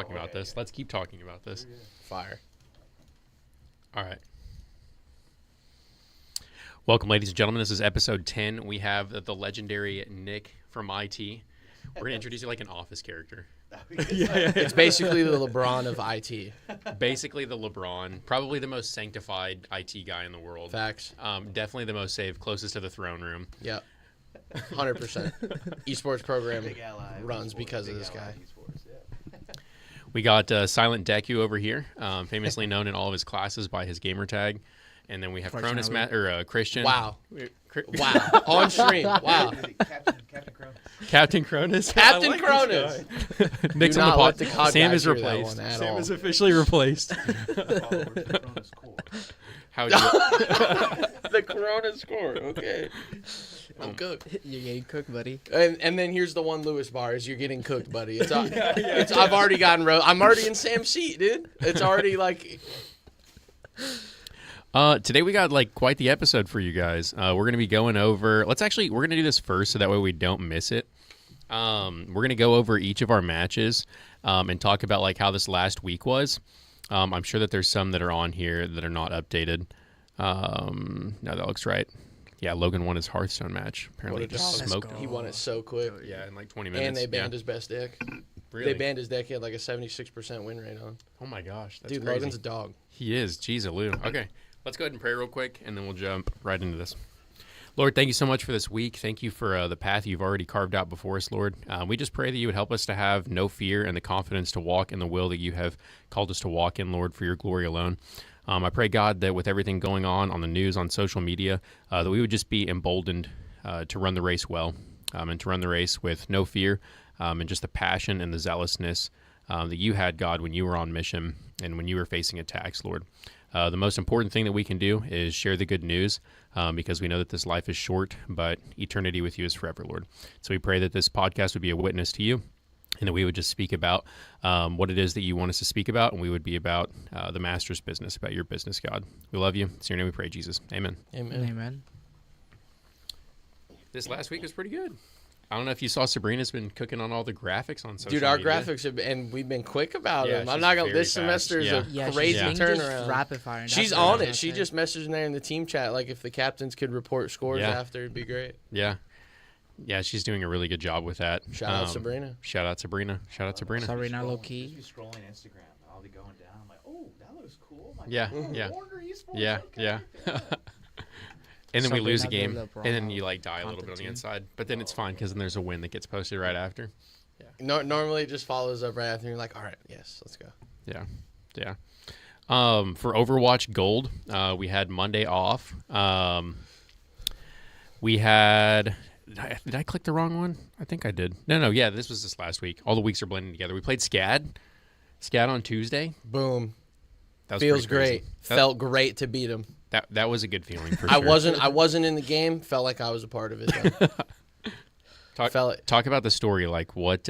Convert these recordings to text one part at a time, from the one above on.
talking about this. Let's keep talking about this. Fire. All right. Welcome, ladies and gentlemen. This is episode 10. We have the legendary Nick from IT. We're going to introduce you like an Office character. It's basically the LeBron of IT. Basically the LeBron. Probably the most sanctified IT guy in the world. Facts. Definitely the most saved, closest to the throne room. Yep. 100%. Esports program runs because of this guy. We got Silent Deku over here, famously known in all of his classes by his gamer tag. And then we have Cronus Christian. Wow. Wow. On stream. Wow. Captain Cronus. Captain Cronus. Nick's on the pod. Sam is replaced. Sam is officially replaced. How the Corona score. Okay. I'm cooked. You're getting cooked, buddy. And then here's the one Lewis bar is you're getting cooked, buddy. I've already gotten I'm already in Sam's seat, dude. It's already like. Today we got like quite the episode for you guys. We're going to be going over. We're going to do this first so that way we don't miss it. We're going to go over each of our matches and talk about like how this last week was. I'm sure that there's some that are on here that are not updated. No, that looks right. Yeah, Logan won his Hearthstone match. Apparently, he just smoked. He won it so quick. Yeah, in like 20 minutes. And they banned his best deck. Really? They banned his deck. He had like a 76% win rate on. Oh my gosh, that's dude, crazy. Logan's a dog. He is. Jeez, Aloo. Okay, let's go ahead and pray real quick, and then we'll jump right into this. Lord, thank you so much for this week. Thank you for the path you've already carved out before us, Lord. We just pray that you would help us to have no fear and the confidence to walk in the will that you have called us to walk in, Lord, for your glory alone. I pray, God, that with everything going on the news, on social media, that we would just be emboldened to run the race well and to run the race with no fear and just the passion and the zealousness that you had, God, when you were on mission and when you were facing attacks, Lord. The most important thing that we can do is share the good news because we know that this life is short, but eternity with you is forever, Lord. So we pray that this podcast would be a witness to you and that we would just speak about what it is that you want us to speak about, and we would be about the Master's business, about your business, God. We love you. It's in your name we pray, Jesus. Amen. Amen. Amen. This last week was pretty good. I don't know if you saw Sabrina's been cooking on all the graphics on social media. Dude, our media. graphics have been, and we've been quick about them. I'm she's not gonna. very This semester is fast. a crazy turnaround. Rapid fire. She's on it. She just messaged there in the team chat, like if the captains could report scores after, it'd be great. Yeah. Yeah, she's doing a really good job with that. Shout out Sabrina. Shout out Sabrina. Shout out Sabrina. Sabrina low key. Just be scrolling Instagram, and I'll be going down. I'm like, oh, that looks cool. I'm like, Yeah, oh, yeah. Warner Esports, Yeah, okay. yeah. And then we lose a Sabrina game, the and then LeBron you like die a little bit on the content inside. But then it's fine because then there's a win that gets posted right after. Normally it just follows up right after. You're like, all right, yes, let's go. Yeah, yeah. For Overwatch Gold, we had Monday off. We had. Did I click the wrong one? I think I did. No. Yeah, this was this last week. All the weeks are blending together. We played SCAD on Tuesday. Boom. That was Feels pretty crazy. great. Felt great to beat him. That was a good feeling for sure. I wasn't in the game. Felt like I was a part of it. Though. Talk about the story. Like what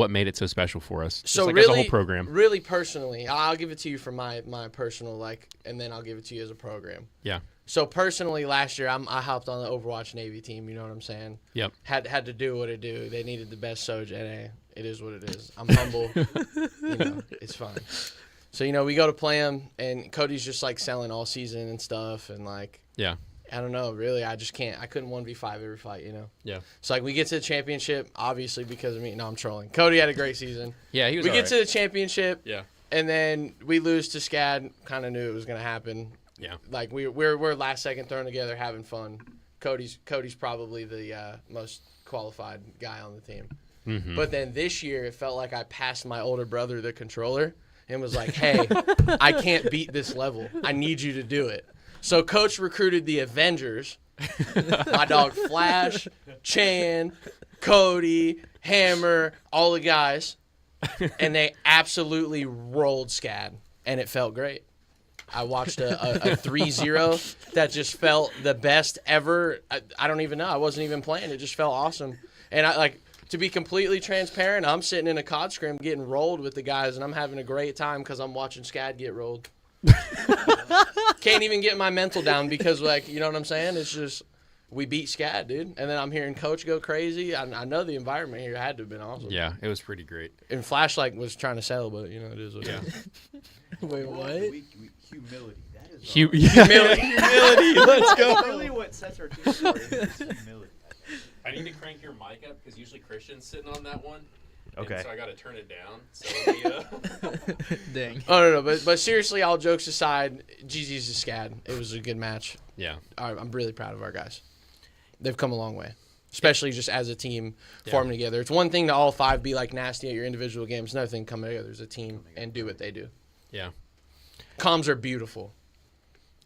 made it so special for us? Just So like really, as a whole program. Really personally, I'll give it to you for my personal and then I'll give it to you as a program. Yeah. So personally, last year I hopped on the Overwatch Navy team. You know what I'm saying? Yep. Had to do what it do. They needed the best Soj NA. It is what it is. I'm humble. It's fine. So we go to play them, and Cody's just like selling all season and stuff, and like Yeah. I don't know. Really, I just can't. I couldn't 1v5 every fight. Yeah. So like we get to the championship, obviously because of me. No, I'm trolling. Cody had a great season. Yeah, he was. We get to the championship. Yeah. And then we lose to SCAD. Kind of knew it was gonna happen. Yeah. Like we're last second thrown together having fun. Cody's probably the most qualified guy on the team. Mm-hmm. But then this year it felt like I passed my older brother the controller and was like, "Hey, I can't beat this level. I need you to do it." So coach recruited the Avengers. My dog Flash, Chan, Cody, Hammer, all the guys, and they absolutely rolled SCAD, and it felt great. I watched a 3-0 that just felt the best ever. I don't even know. I wasn't even playing. It just felt awesome. And to be completely transparent, I'm sitting in a COD scrim getting rolled with the guys, and I'm having a great time because I'm watching SCAD get rolled. Can't even get my mental down because, you know what I'm saying? It's just we beat SCAD, dude. And then I'm hearing Coach go crazy. I know the environment here had to have been awesome. Yeah, it was pretty great. And Flashlight was trying to sell, but, you know, it is what Yeah. it is. Wait, what? Humility. That is Humility. Let's That's go. really what sets our team apart. Is humility. I need to crank your mic up because usually Christian's sitting on that one. Okay. So I got to turn it down. So Dang. Oh, no. But seriously, all jokes aside, GG's is SCAD. It was a good match. yeah. I'm really proud of our guys. They've come a long way, especially just as a team forming together. It's one thing to all 5 be like nasty at your individual games. Another thing to come together as a team and do what they do. Yeah. Comms are beautiful.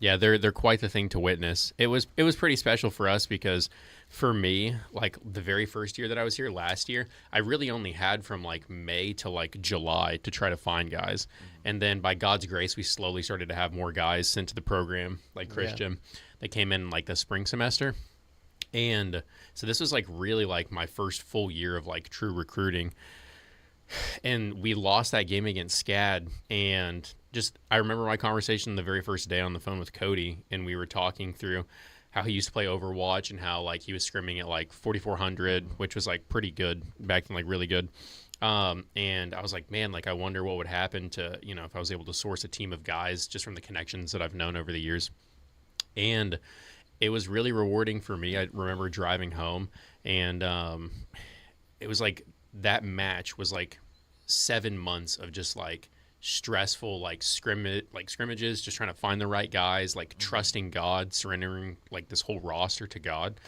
Yeah, they're quite the thing to witness. It was pretty special for us because for me, like the very first year that I was here last year, I really only had from like May to like July to try to find guys. And then by God's grace, we slowly started to have more guys sent to the program, like Christian. They came in like the spring semester. And so this was like really like my first full year of like true recruiting. And we lost that game against SCAD, and just I remember my conversation the very first day on the phone with Cody, and we were talking through how he used to play Overwatch and how like he was scrimming at like 4,400, which was like pretty good back then, like really good. And I was like, man, like I wonder what would happen to, you know, if I was able to source a team of guys just from the connections that I've known over the years. And it was really rewarding for me. I remember driving home, and it was like that match was like 7 months of just like stressful scrimmages, just trying to find the right guys, like trusting God, surrendering like this whole roster to God.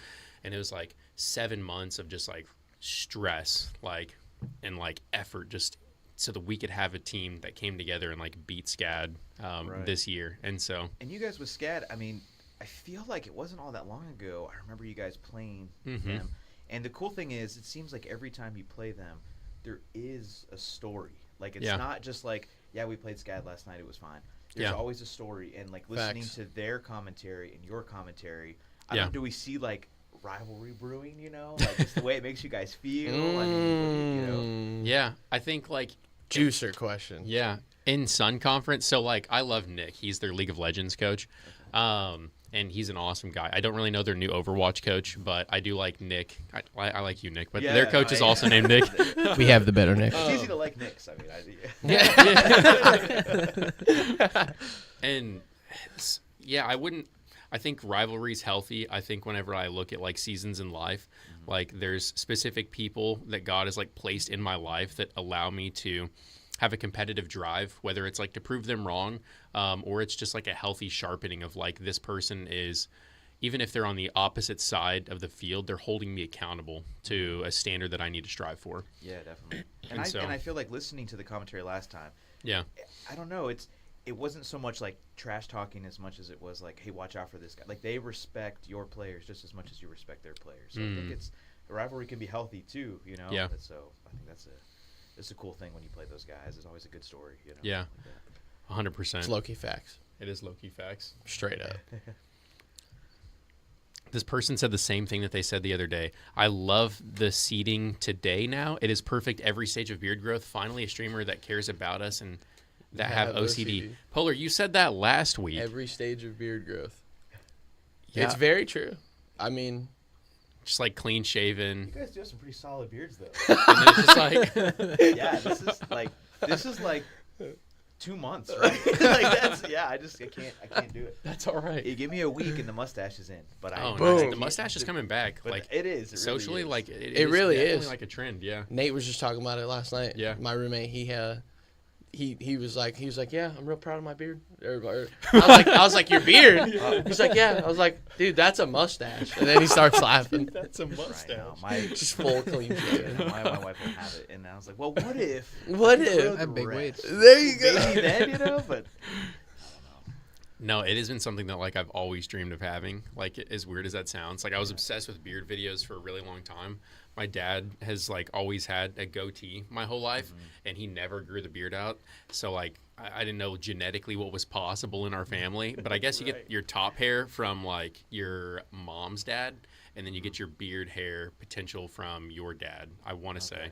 And it was like 7 months of just like stress, like, and like effort, just so that we could have a team that came together and like beat SCAD this year. And so, And you guys with SCAD, I mean, I feel like it wasn't all that long ago. I remember you guys playing them. And the cool thing is, it seems like every time you play them, there is a story. Like, it's not just like, yeah, we played SCAD last night, it was fine. There's always a story. And, like, listening to their commentary and your commentary, I don't know, do we see, like, rivalry brewing, you know? Like, just the way it makes you guys feel. I mean, you know? yeah, I think like Juicer question. Yeah. In Sun Conference, so like I love Nick. He's their League of Legends coach. And he's an awesome guy. I don't really know their new Overwatch coach, but I do like Nick. I like you, Nick, but their coach is also named Nick. We have the better Nick. It's easy to like Knicks. I mean, And yeah, I think rivalry's healthy. I think whenever I look at like seasons in life, like there's specific people that God has like placed in my life that allow me to have a competitive drive, whether it's like to prove them wrong, or it's just like a healthy sharpening of like this person is, even if they're on the opposite side of the field, they're holding me accountable to a standard that I need to strive for. yeah, definitely. And I feel like listening to the commentary last time, Yeah. I don't know. It wasn't so much like trash talking as much as it was like, hey, watch out for this guy. Like, they respect your players just as much as you respect their players. So I think the rivalry can be healthy too, you know. Yeah. So I think that's a cool thing when you play those guys. It's always a good story, you know. Yeah. Like that. 100%. It's low-key facts. It is low-key facts. Straight up. This person said the same thing that they said the other day. I love the seeding today now. It is perfect every stage of beard growth. Finally, a streamer that cares about us and that have OCD. Polar, you said that last week. Every stage of beard growth. Yeah. It's very true. I mean, Just like clean shaven. You guys do have some pretty solid beards, though. And it's just like, Yeah, this is like 2 months, right? Like, that's I can't do it. that's all right. You give me a week and the mustache is in, but Oh, Boom. nice. The mustache is coming back. But Like it is. It really socially, is. like It really definitely is. like a trend. Yeah. Nate was just talking about it last night. Yeah. My roommate, he was like, yeah, I'm real proud of my beard. I was like, your beard? He's like, yeah. I was like, dude, that's a mustache. And then he starts laughing. That's a Right now, my Just full clean shave. my wife will have it, and I was like, well, what if? What I if? grow the That big rest? There you go. Maybe then, you know, but No, it has been something that like I've always dreamed of having. Like as weird as that sounds, like I was obsessed with beard videos for a really long time. My dad has like always had a goatee my whole life, and he never grew the beard out. So like I didn't know genetically what was possible in our family. But I guess you get your top hair from like your mom's dad, and then you get your beard hair potential from your dad. I want to say,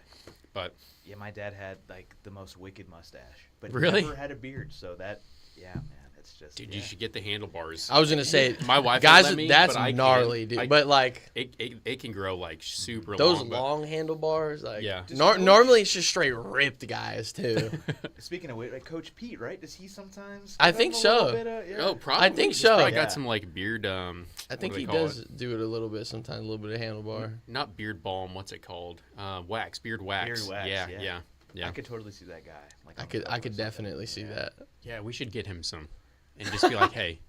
but yeah, my dad had like the most wicked mustache, but Really? never had a beard. So that, yeah, man, It's just Dude, you should get the handlebars. I was gonna say, My wife guys, won't let me, that's but I gnarly, can. dude. But like It can grow like super those long. but- long handlebars, like Yeah. normally it's just straight ripped guys too. Speaking of weight, like Coach Pete, right? Does he sometimes? I give think him a little so. bit of- yeah. Oh, probably. I think He's so. Probably Yeah. got some like beard. I think what do he they call does it? do it a little bit sometimes, a little bit of handlebar. Not beard balm. What's it called? Wax. Beard wax. Beard wax, Yeah. yeah. Yeah. Yeah. I could totally see that guy. Like I on the could cover or something. definitely see that. Yeah. We should get him some, and just be like, hey,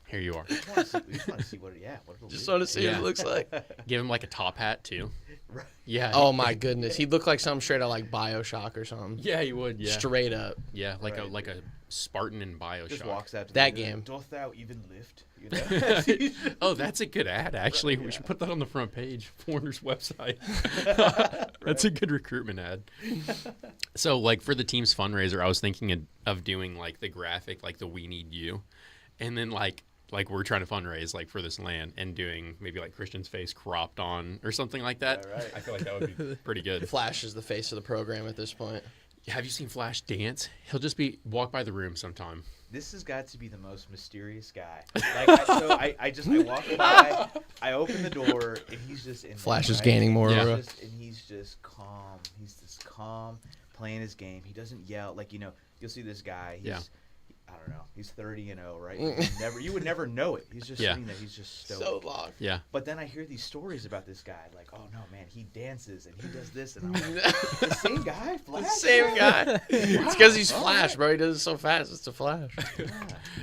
here you are. We just want to see what. Yeah. What it'll Just be. want to see what Yeah. it looks like. Give him like a top hat too. Right. Yeah. Oh my goodness, he'd look like something straight out like BioShock or something. Yeah, he would. Yeah. Straight up. Yeah, like Right. a Spartan in BioShock. Just walks out to That the game. Doth thou even lift? You know? Oh, that's a good ad, actually. We should put that on the front page, Warner's website. That's a good recruitment ad. So, like, for the team's fundraiser, I was thinking of doing, like, the graphic, like, the We Need You. And then, like we're trying to fundraise, like, for this land and doing maybe, like, Christian's face cropped on or something like that. Right. I feel like that would be pretty good. Flash is the face of the program at this point. Have you seen Flash dance? He'll just walk by the room sometime. This has got to be the most mysterious guy. Like, I walk by, I open the door, and he's just in there, Flash is right? gaining more Yeah. aura. He's just calm. He's just calm, playing his game. He doesn't yell. Like, you know, you'll see this guy. He's, Yeah. I don't know. He's 30-0, right? You would never know it. He's just Yeah. sitting there. He's just stoic. So locked. Yeah. But then I hear these stories about this guy, like, oh no, man, he dances and he does this, and I'm like, the same guy, The Flash. same guy. It's because he's Flash, bro. He does it so fast. It's a Flash. Yeah.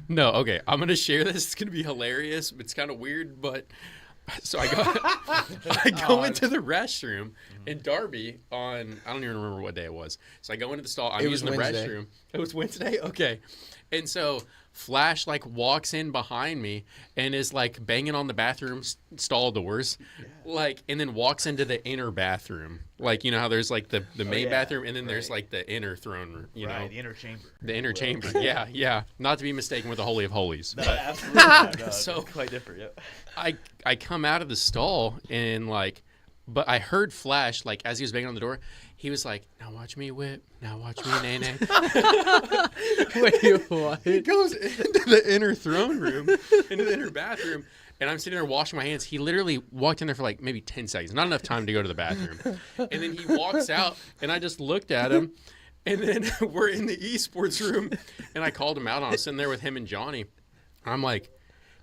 No, okay. I'm gonna share this. It's gonna be hilarious. It's kind of weird, but so I go into the restroom and Darby I don't even remember what day it was. So I go into the stall. I'm It was using the Wednesday. restroom. It was Wednesday. Okay, and so Flash like walks in behind me and is like banging on the bathroom stall doors, like, and then walks into the inner bathroom. Like, you know how there's like the main yeah. bathroom and then there's Right. like the inner throne room. You Right, know, the inner chamber. the inner chamber. Yeah, yeah. Not to be mistaken with the Holy of Holies. No, absolutely. No, So- it's quite different. Yep. I come out of the stall and like, but I heard Flash like as he was banging on the door, he was like, "Now watch me whip, now watch me nay nay." Wait, what? He goes into the inner throne room, into the inner bathroom, and I'm sitting there washing my hands. He literally walked in there for like maybe 10 seconds, not enough time to go to the bathroom, and then he walks out, and I just looked at him, and then we're in the esports room, and I called him out. I was sitting there with him and Johnny. I'm like,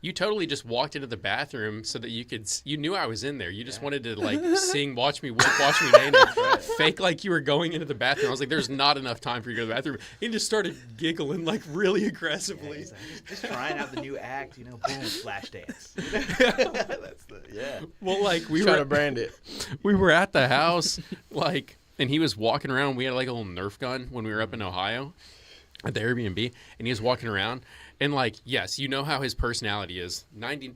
you totally just walked into the bathroom so that you knew I was in there. You just wanted to like sing, watch me whip, watch me nay, fake like you were going into the bathroom. I was like, there's not enough time for you to go to the bathroom. He just started giggling like really aggressively. He's like, just trying out the new act, you know, boom, flash dance. That's the, yeah. Well, like we Trying were to brand it. we were at the house, like, and he was walking around. We had like a little Nerf gun when we were up in Ohio at the Airbnb, and he was walking around. And like, yes, you know how his personality is 95%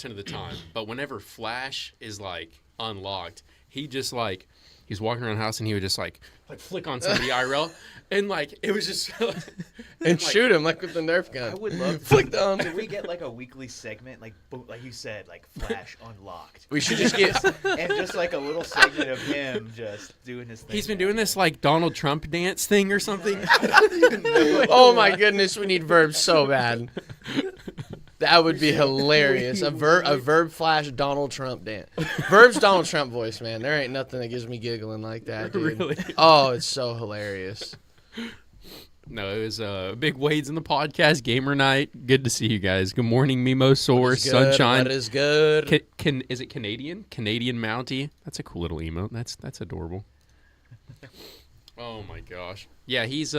of the time, but whenever Flash is like unlocked, he just like he's walking around the house and he would just like flick on somebody IRL, and like it was just And like, shoot him like with the Nerf gun. I would love to. Flick down. Could we get like a weekly segment, like boom, like you said, like Flash unlocked, We should just get. and just like a little segment of him just doing his thing. He's been doing this like Donald Trump dance thing or something. I don't even know. Oh my goodness, we need verbs so bad. That would be hilarious. A verb Flash Donald Trump dance. Verb's Donald Trump voice, man. There ain't nothing that gives me giggling like that, dude. Really? Oh, it's so hilarious. No, it was big Wade's in the podcast gamer night. Good to see you guys. Good morning, Mimo Source, Good, Sunshine. That is good. Is it Canadian? Canadian Mountie. That's a cool little emote. That's adorable. Oh my gosh. Yeah, he's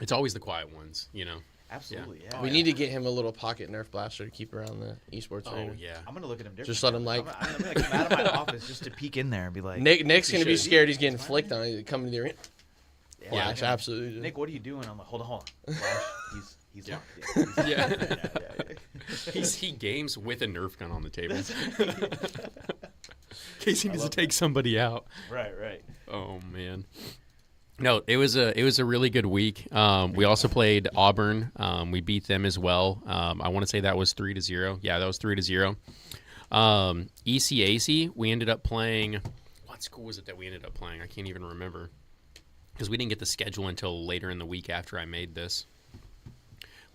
it's always the quiet ones, you know. Absolutely, yeah. We need to get him a little pocket Nerf blaster to keep around the esports Oh arena. yeah. I'm gonna look at him differently. Just let him, like- I'm gonna come out of my office just to peek in there and be like, Nick's You gonna be should. scared he's getting flicked on. He's coming to the arena. yeah, Flash, yeah. absolutely. Nick, what are you doing? I'm like, hold on. Flash, he's Yeah. locked. Yeah. Yeah. He games with a Nerf gun on the table. In case he needs to take somebody out. Right. Oh man. No, it was a really good week. We also played Auburn. We beat them as well. I want to say that was 3-0. Yeah, that was 3-0. ECAC, we ended up playing. What school was it that we ended up playing? I can't even remember because we didn't get the schedule until later in the week after I made this.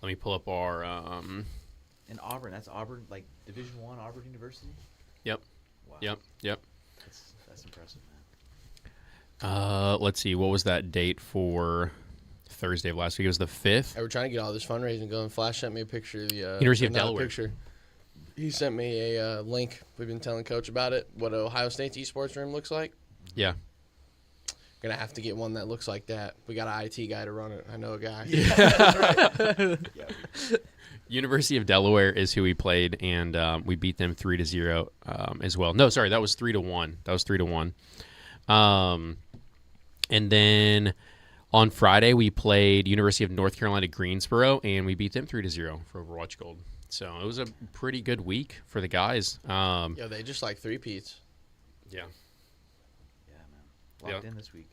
let me pull up our. In Auburn, that's Auburn, like Division I, Auburn University. Yep. Wow. Yep. That's impressive, man. Let's see. What was that date for Thursday of last week? It was the 5th. Hey, we're trying to get all this fundraising going. Flash sent me a picture of the University of not a Delaware. Picture. He sent me a link. We've been telling Coach about it. What Ohio State's esports room looks like. Yeah. Gonna have to get one that looks like that. We got an IT guy to run it. I know a guy. University of Delaware is who we played, and we beat them 3-0 as well. No, sorry, that was 3-1. That was 3-1. And then on Friday we played University of North Carolina Greensboro, and we beat them 3-0 for Overwatch Gold. So it was a pretty good week for the guys. Yo, they just like three-peats. Yeah. Yeah, man. Locked in this week.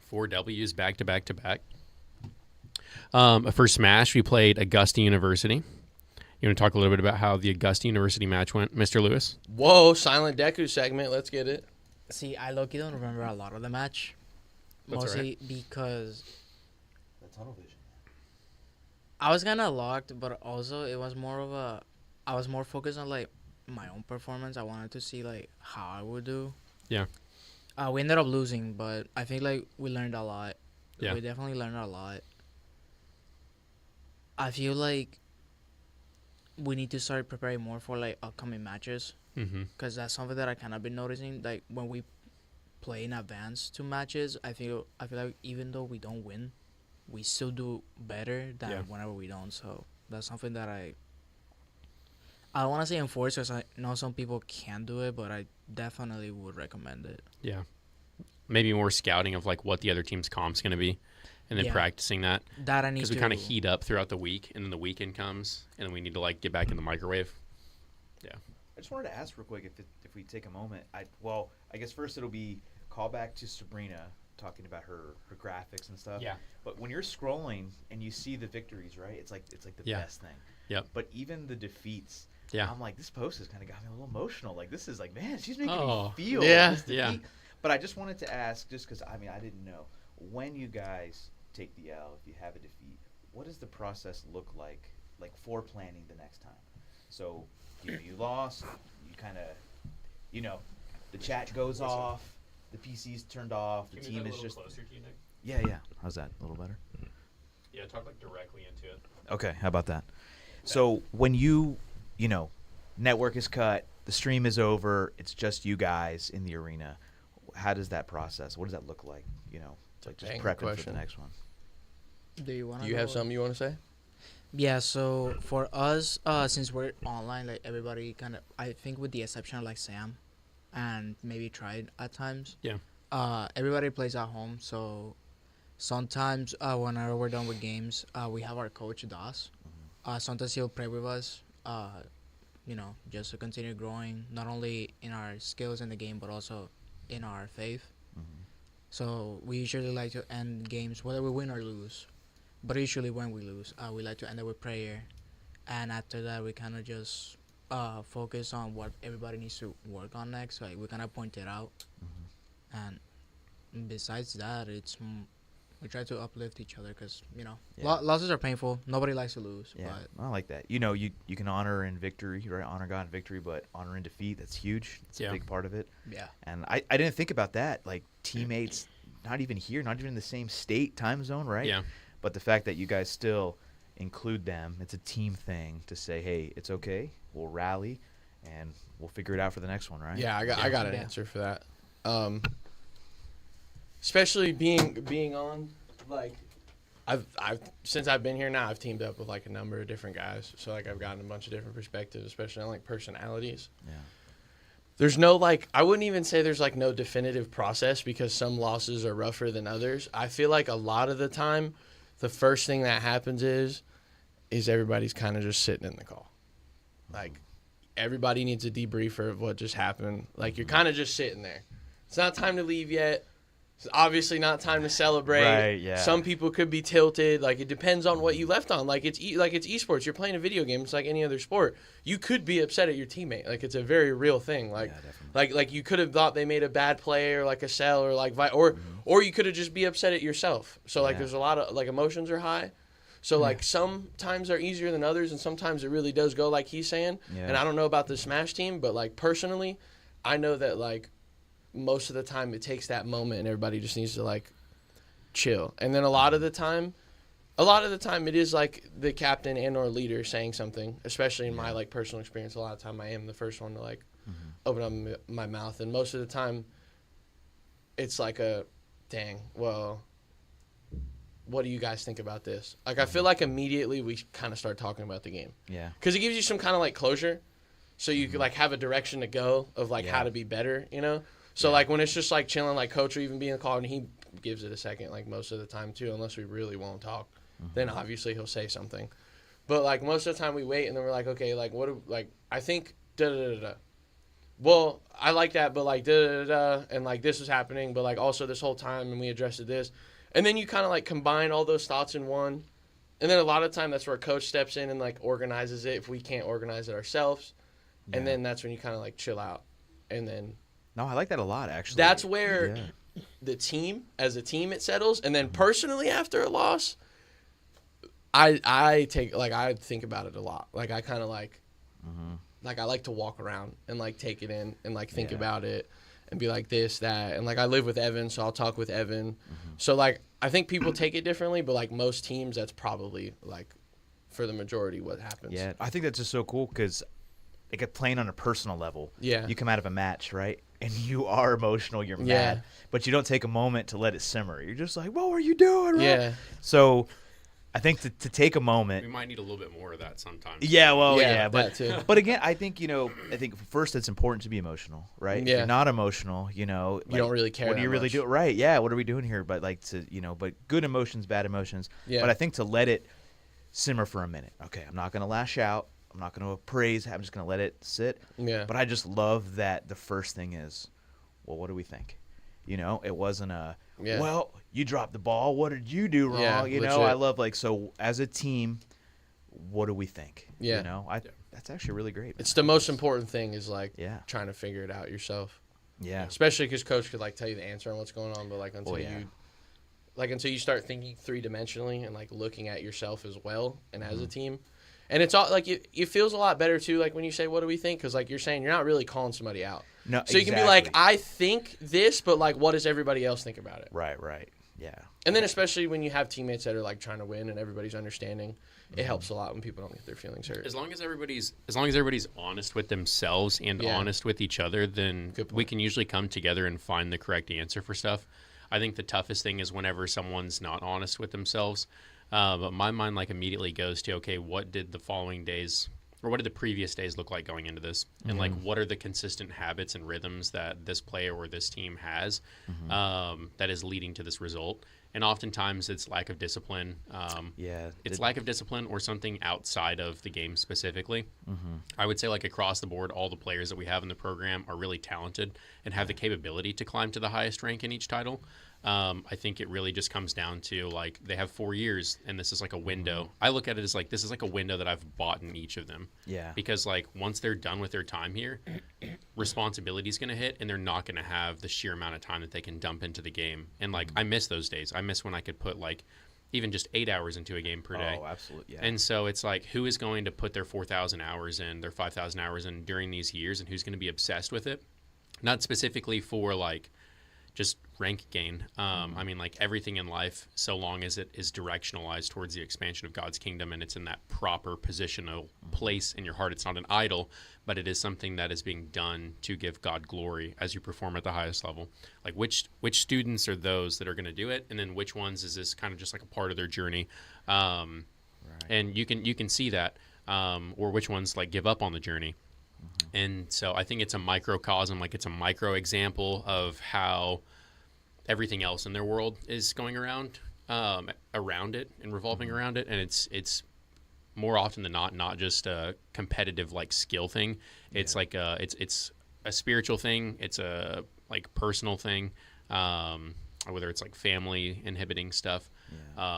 4 W's back to back to back. For Smash, we played Augusta University. You want to talk a little bit about how the Augusta University match went, Mr. Lewis? Whoa, Silent Deku segment. Let's get it. See, I low-key don't remember a lot of the match. That's Mostly because The tunnel vision. I was kind of locked, but also it was more of a... I was more focused on, like, my own performance. I wanted to see, like, how I would do. Yeah. We ended up losing, but I think, like, we learned a lot. Yeah. We definitely learned a lot. I feel like we need to start preparing more for, like, upcoming matches. Mm-hmm. Because that's something that I kind of been noticing. Like, when we play in advance to matches, I feel like even though we don't win, we still do better than whenever we don't. So that's something that I don't want to say enforce, because I know some people can do it, but I definitely would recommend it. Yeah. Maybe more scouting of like what the other team's comp's going to be, and then Yeah. practicing that. That I need Because to... we kind of heat up throughout the week, and then the weekend comes, and then we need to like get back in the microwave. I just wanted to ask real quick if we take a moment. I guess first it'll be callback to Sabrina talking about her graphics and stuff. Yeah. But when you're scrolling and you see the victories, right? It's like the Yeah. best thing. Yep. But even the defeats. Yeah. I'm like, this post has kind of got me a little emotional. Like, this is like, man, she's making Oh. me feel Yeah. this defeat. Yeah. But I just wanted to ask, just because I didn't know, when you guys take the L, if you have a defeat, what does the process look like for planning the next time? So, you lost, you kind of, the chat goes off, the PC's turned off, the team is just. closer to you, Nick? Yeah. How's that? A little better? Yeah, talk like directly into it. Okay, how about that? So when network is cut, the stream is over, it's just you guys in the arena. How does that process? What does that look like? It's like just Dang, prepping good for question. the next one. Do you want Do to you have something you want to say? Yeah, so for us, since we're online, like everybody kind of, I think with the exception of like Sam and maybe Tried at times. Yeah. Everybody plays at home, so sometimes whenever we're done with games, we have our coach Das. Sometimes he'll pray with us, just to continue growing, not only in our skills in the game, but also in our faith. So we usually like to end games, whether we win or lose. But usually when we lose, we like to end it with prayer. And after that, we kind of just focus on what everybody needs to work on next. Like, we kind of point it out. And besides that, we try to uplift each other because, losses are painful. Nobody likes to lose. Yeah, But I like that. You can honor in victory, right? Honor God in victory, but honor in defeat, that's huge. It's a big part of it. yeah. And I didn't think about that. Like, teammates, not even here, not even in the same state, time zone, right? Yeah. But the fact that you guys still include them, it's a team thing to say, hey, it's okay, we'll rally, and we'll figure it out for the next one, right? Yeah, I got an Yeah. answer for that. Especially being on, like, I've since I've been here now, I've teamed up with like a number of different guys. So like I've gotten a bunch of different perspectives, especially on like personalities. Yeah. There's no I wouldn't even say there's like no definitive process because some losses are rougher than others. I feel like a lot of the time, the first thing that happens is everybody's kind of just sitting in the call. Like, everybody needs a debriefer of what just happened. Like, you're kind of just sitting there. It's not time to leave yet. It's obviously not time to celebrate. Right, yeah. Some people could be tilted. Like, it depends on what you left on. Like, it's esports. You're playing a video game. It's like any other sport. You could be upset at your teammate. Like, it's a very real thing. Like, Yeah, definitely. like you could have thought they made a bad play or like a sell or like or you could have just be upset at yourself. So like Yeah. there's a lot of like emotions are high. So, like, sometimes they're easier than others, and sometimes it really does go like he's saying. Yeah. And I don't know about the Smash team, but, like, personally, I know that, like, most of the time it takes that moment and everybody just needs to, like, chill. And then a lot of the time it is, like, the captain and or leader saying something, especially in my, like, personal experience. A lot of time I am the first one to, like, open up my mouth. And most of the time it's like dang, well, what do you guys think about this? Like, I feel like immediately we kind of start talking about the game. Yeah. Because it gives you some kind of, like, closure. So you could, like, have a direction to go of, like, how to be better, you know? So, like, when it's just, like, chilling, like, coach will even be in the call, and he gives it a second, like, most of the time, too, unless we really won't talk. Then, obviously, he'll say something. But, like, most of the time we wait, and then we're like, okay, like, I think da-da-da-da. Well, I like that, but, like, da-da-da-da, and, like, this was happening, but, like, also this whole time, and we addressed this. And then you kind of, like, combine all those thoughts in one. And then a lot of time that's where coach steps in and, like, organizes it if we can't organize it ourselves. And then that's when you kind of, like, chill out. And then No, I like that a lot, actually. that's where the team, as a team, it settles. And then personally after a loss, I think about it a lot. Like, I kind of, like, like, I like to walk around and, like, take it in and, like, think about it and be like this, that. And, like, I live with Evan, so I'll talk with Evan. So, like, I think people take it differently, but, like, most teams, that's probably, like, for the majority what happens. Yeah, I think that's just so cool because, like, playing on a personal level, you come out of a match, right? And you are emotional, you're mad, but you don't take a moment to let it simmer. You're just like, what were you doing? Right? Yeah. So I think to take a moment. We might need a little bit more of that sometimes. Yeah, well, Yeah, but that too. but again, I think first it's important to be emotional, right? If Yeah. you're not emotional, you know, You don't really care What do that you really much. do? Right? Yeah. What are we doing here? But like but good emotions, bad emotions. Yeah. But I think to let it simmer for a minute. Okay, I'm not gonna lash out. I'm not gonna praise. I'm just gonna let it sit. Yeah. But I just love that the first thing is, well, what do we think? You know, it wasn't well, you dropped the ball. What did you do wrong? Yeah, you know, legit. I love so as a team, what do we think? Yeah. You know, that's actually really great. It's the most important thing is, like, Yeah. trying to figure it out yourself. Yeah. Especially because coach could, like, tell you the answer on what's going on, but, like, until yeah. until you start thinking three-dimensionally and, like, looking at yourself as well and as a team. And it's all, like, it feels a lot better, too, like, when you say, what do we think? Because, like, you're saying you're not really calling somebody out. No, So you can be like, exactly. I think this, but, like, what does everybody else think about it? Right. Yeah. And then especially when you have teammates that are, like, trying to win and everybody's understanding, it helps a lot when people don't get their feelings hurt. As long as everybody's honest with themselves and honest with each other, then Good point. we can usually come together and find the correct answer for stuff. I think the toughest thing is whenever someone's not honest with themselves. But my mind, like, immediately goes to, okay, what did the following days or what did the previous days look like going into this? And, like, what are the consistent habits and rhythms that this player or this team has that is leading to this result? And oftentimes it's lack of discipline. It's lack of discipline or something outside of the game specifically. I would say, like, across the board, all the players that we have in the program are really talented and have the capability to climb to the highest rank in each title. I think it really just comes down to, like, they have 4 years and this is like a window. I look at it as like, this is like a window that I've bought in each of them. Yeah. Because, like, once they're done with their time here, responsibility is going to hit and they're not going to have the sheer amount of time that they can dump into the game. And, like, I miss those days. I miss when I could put, like, even just 8 hours into a game per day. Oh, absolutely. Yeah. And so it's like, who is going to put their 4,000 hours in, their 5,000 hours in during these years, and who's going to be obsessed with it? Not specifically for, like, just rank gain. I mean, like, everything in life, so long as it is directionalized towards the expansion of God's kingdom and it's in that proper positional place in your heart, it's not an idol, but it is something that is being done to give God glory as you perform at the highest level. Like, which students are those that are going to do it, and then which ones is this kind of just like a part of their journey? And you can see that, or which ones, like, give up on the journey. And so I think it's a microcosm, like, it's a micro example of how everything else in their world is going around it and revolving around it. And it's more often than not just a competitive, like, skill thing. It's like it's a spiritual thing. It's a, like, personal thing, whether it's, like, family inhibiting stuff,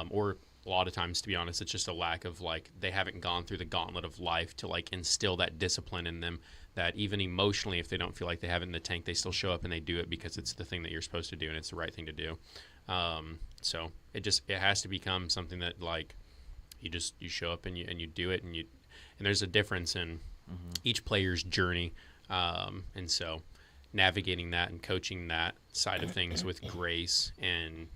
or a lot of times, to be honest, it's just a lack of, like, they haven't gone through the gauntlet of life to, like, instill that discipline in them, that even emotionally, if they don't feel like they have it in the tank, they still show up and they do it because it's the thing that you're supposed to do and it's the right thing to do. So it has to become something that, like, You show up and you do it, and there's a difference in each player's journey, and so navigating that and coaching that side of things with grace. And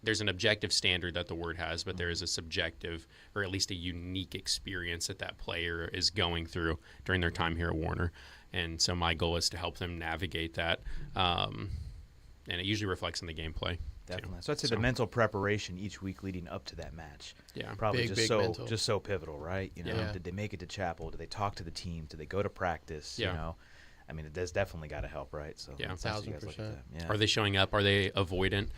there's an objective standard that the word has, but there is a subjective, or at least a unique experience that player is going through during their time here at Warner. And so my goal is to help them navigate that, and it usually reflects in the gameplay. Definitely. So I'd say the mental preparation each week leading up to that match. Yeah. Probably Big mental. just so pivotal, right? You know, Yeah. did they make it to chapel? Did they talk to the team? Did they go to practice? Yeah. You know, I mean, it has definitely got to help, right? So Yeah. that's nice you guys look at 1000%. that. Yeah. Are they showing up? Are they avoidant?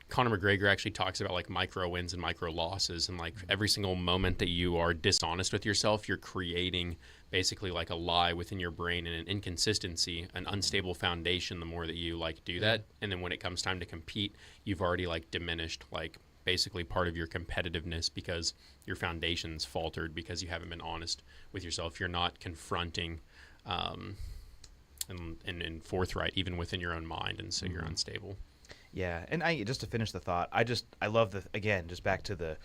Conor McGregor actually talks about like micro wins and micro losses, and like every single moment that you are dishonest with yourself, you're creating basically like a lie within your brain and an inconsistency, an unstable foundation. The more that you like do that, and then when it comes time to compete, you've already like diminished like basically part of your competitiveness because your foundation's faltered because you haven't been honest with yourself. You're not confronting and forthright even within your own mind, and so you're unstable. Yeah, and just to finish the thought, I love just back to the,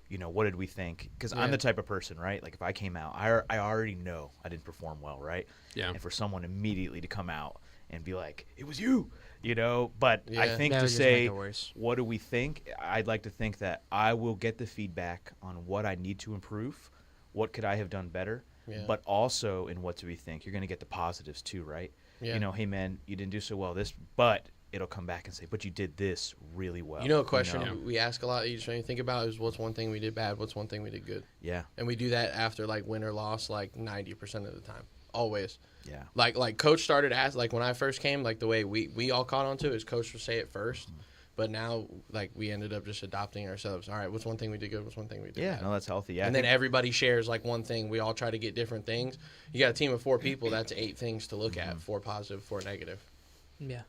you know, what did we think? Because I'm the type of person, right? Like if I came out, I already know I didn't perform well, right? Yeah. And for someone immediately to come out and be like, it was you, you know. But I Yeah. think That to would just make say, it worse. what do we think? I'd like to think that I will get the feedback on what I need to improve, what could I have done better, but also in what do we think? You're going to get the positives too, right? Yeah. You know, hey man, you didn't do so well but it'll come back and say, but you did this really well. You know, a question know? we ask a lot each time you think about is what's one thing we did bad, what's one thing we did good, Yeah, and we do that after like win or loss like 90% of the time, always. yeah. Like coach started like when I first came, like the way we all caught on to is coach would say it first, but now like we ended up just adopting ourselves. All right, what's one thing we did good, what's one thing we did Yeah, bad? no, that's healthy. Yeah, And then everybody shares like one thing. We all try to get different things. You got a team of 4 people, that's 8 things to look at, 4 positive, 4 negative. Yeah.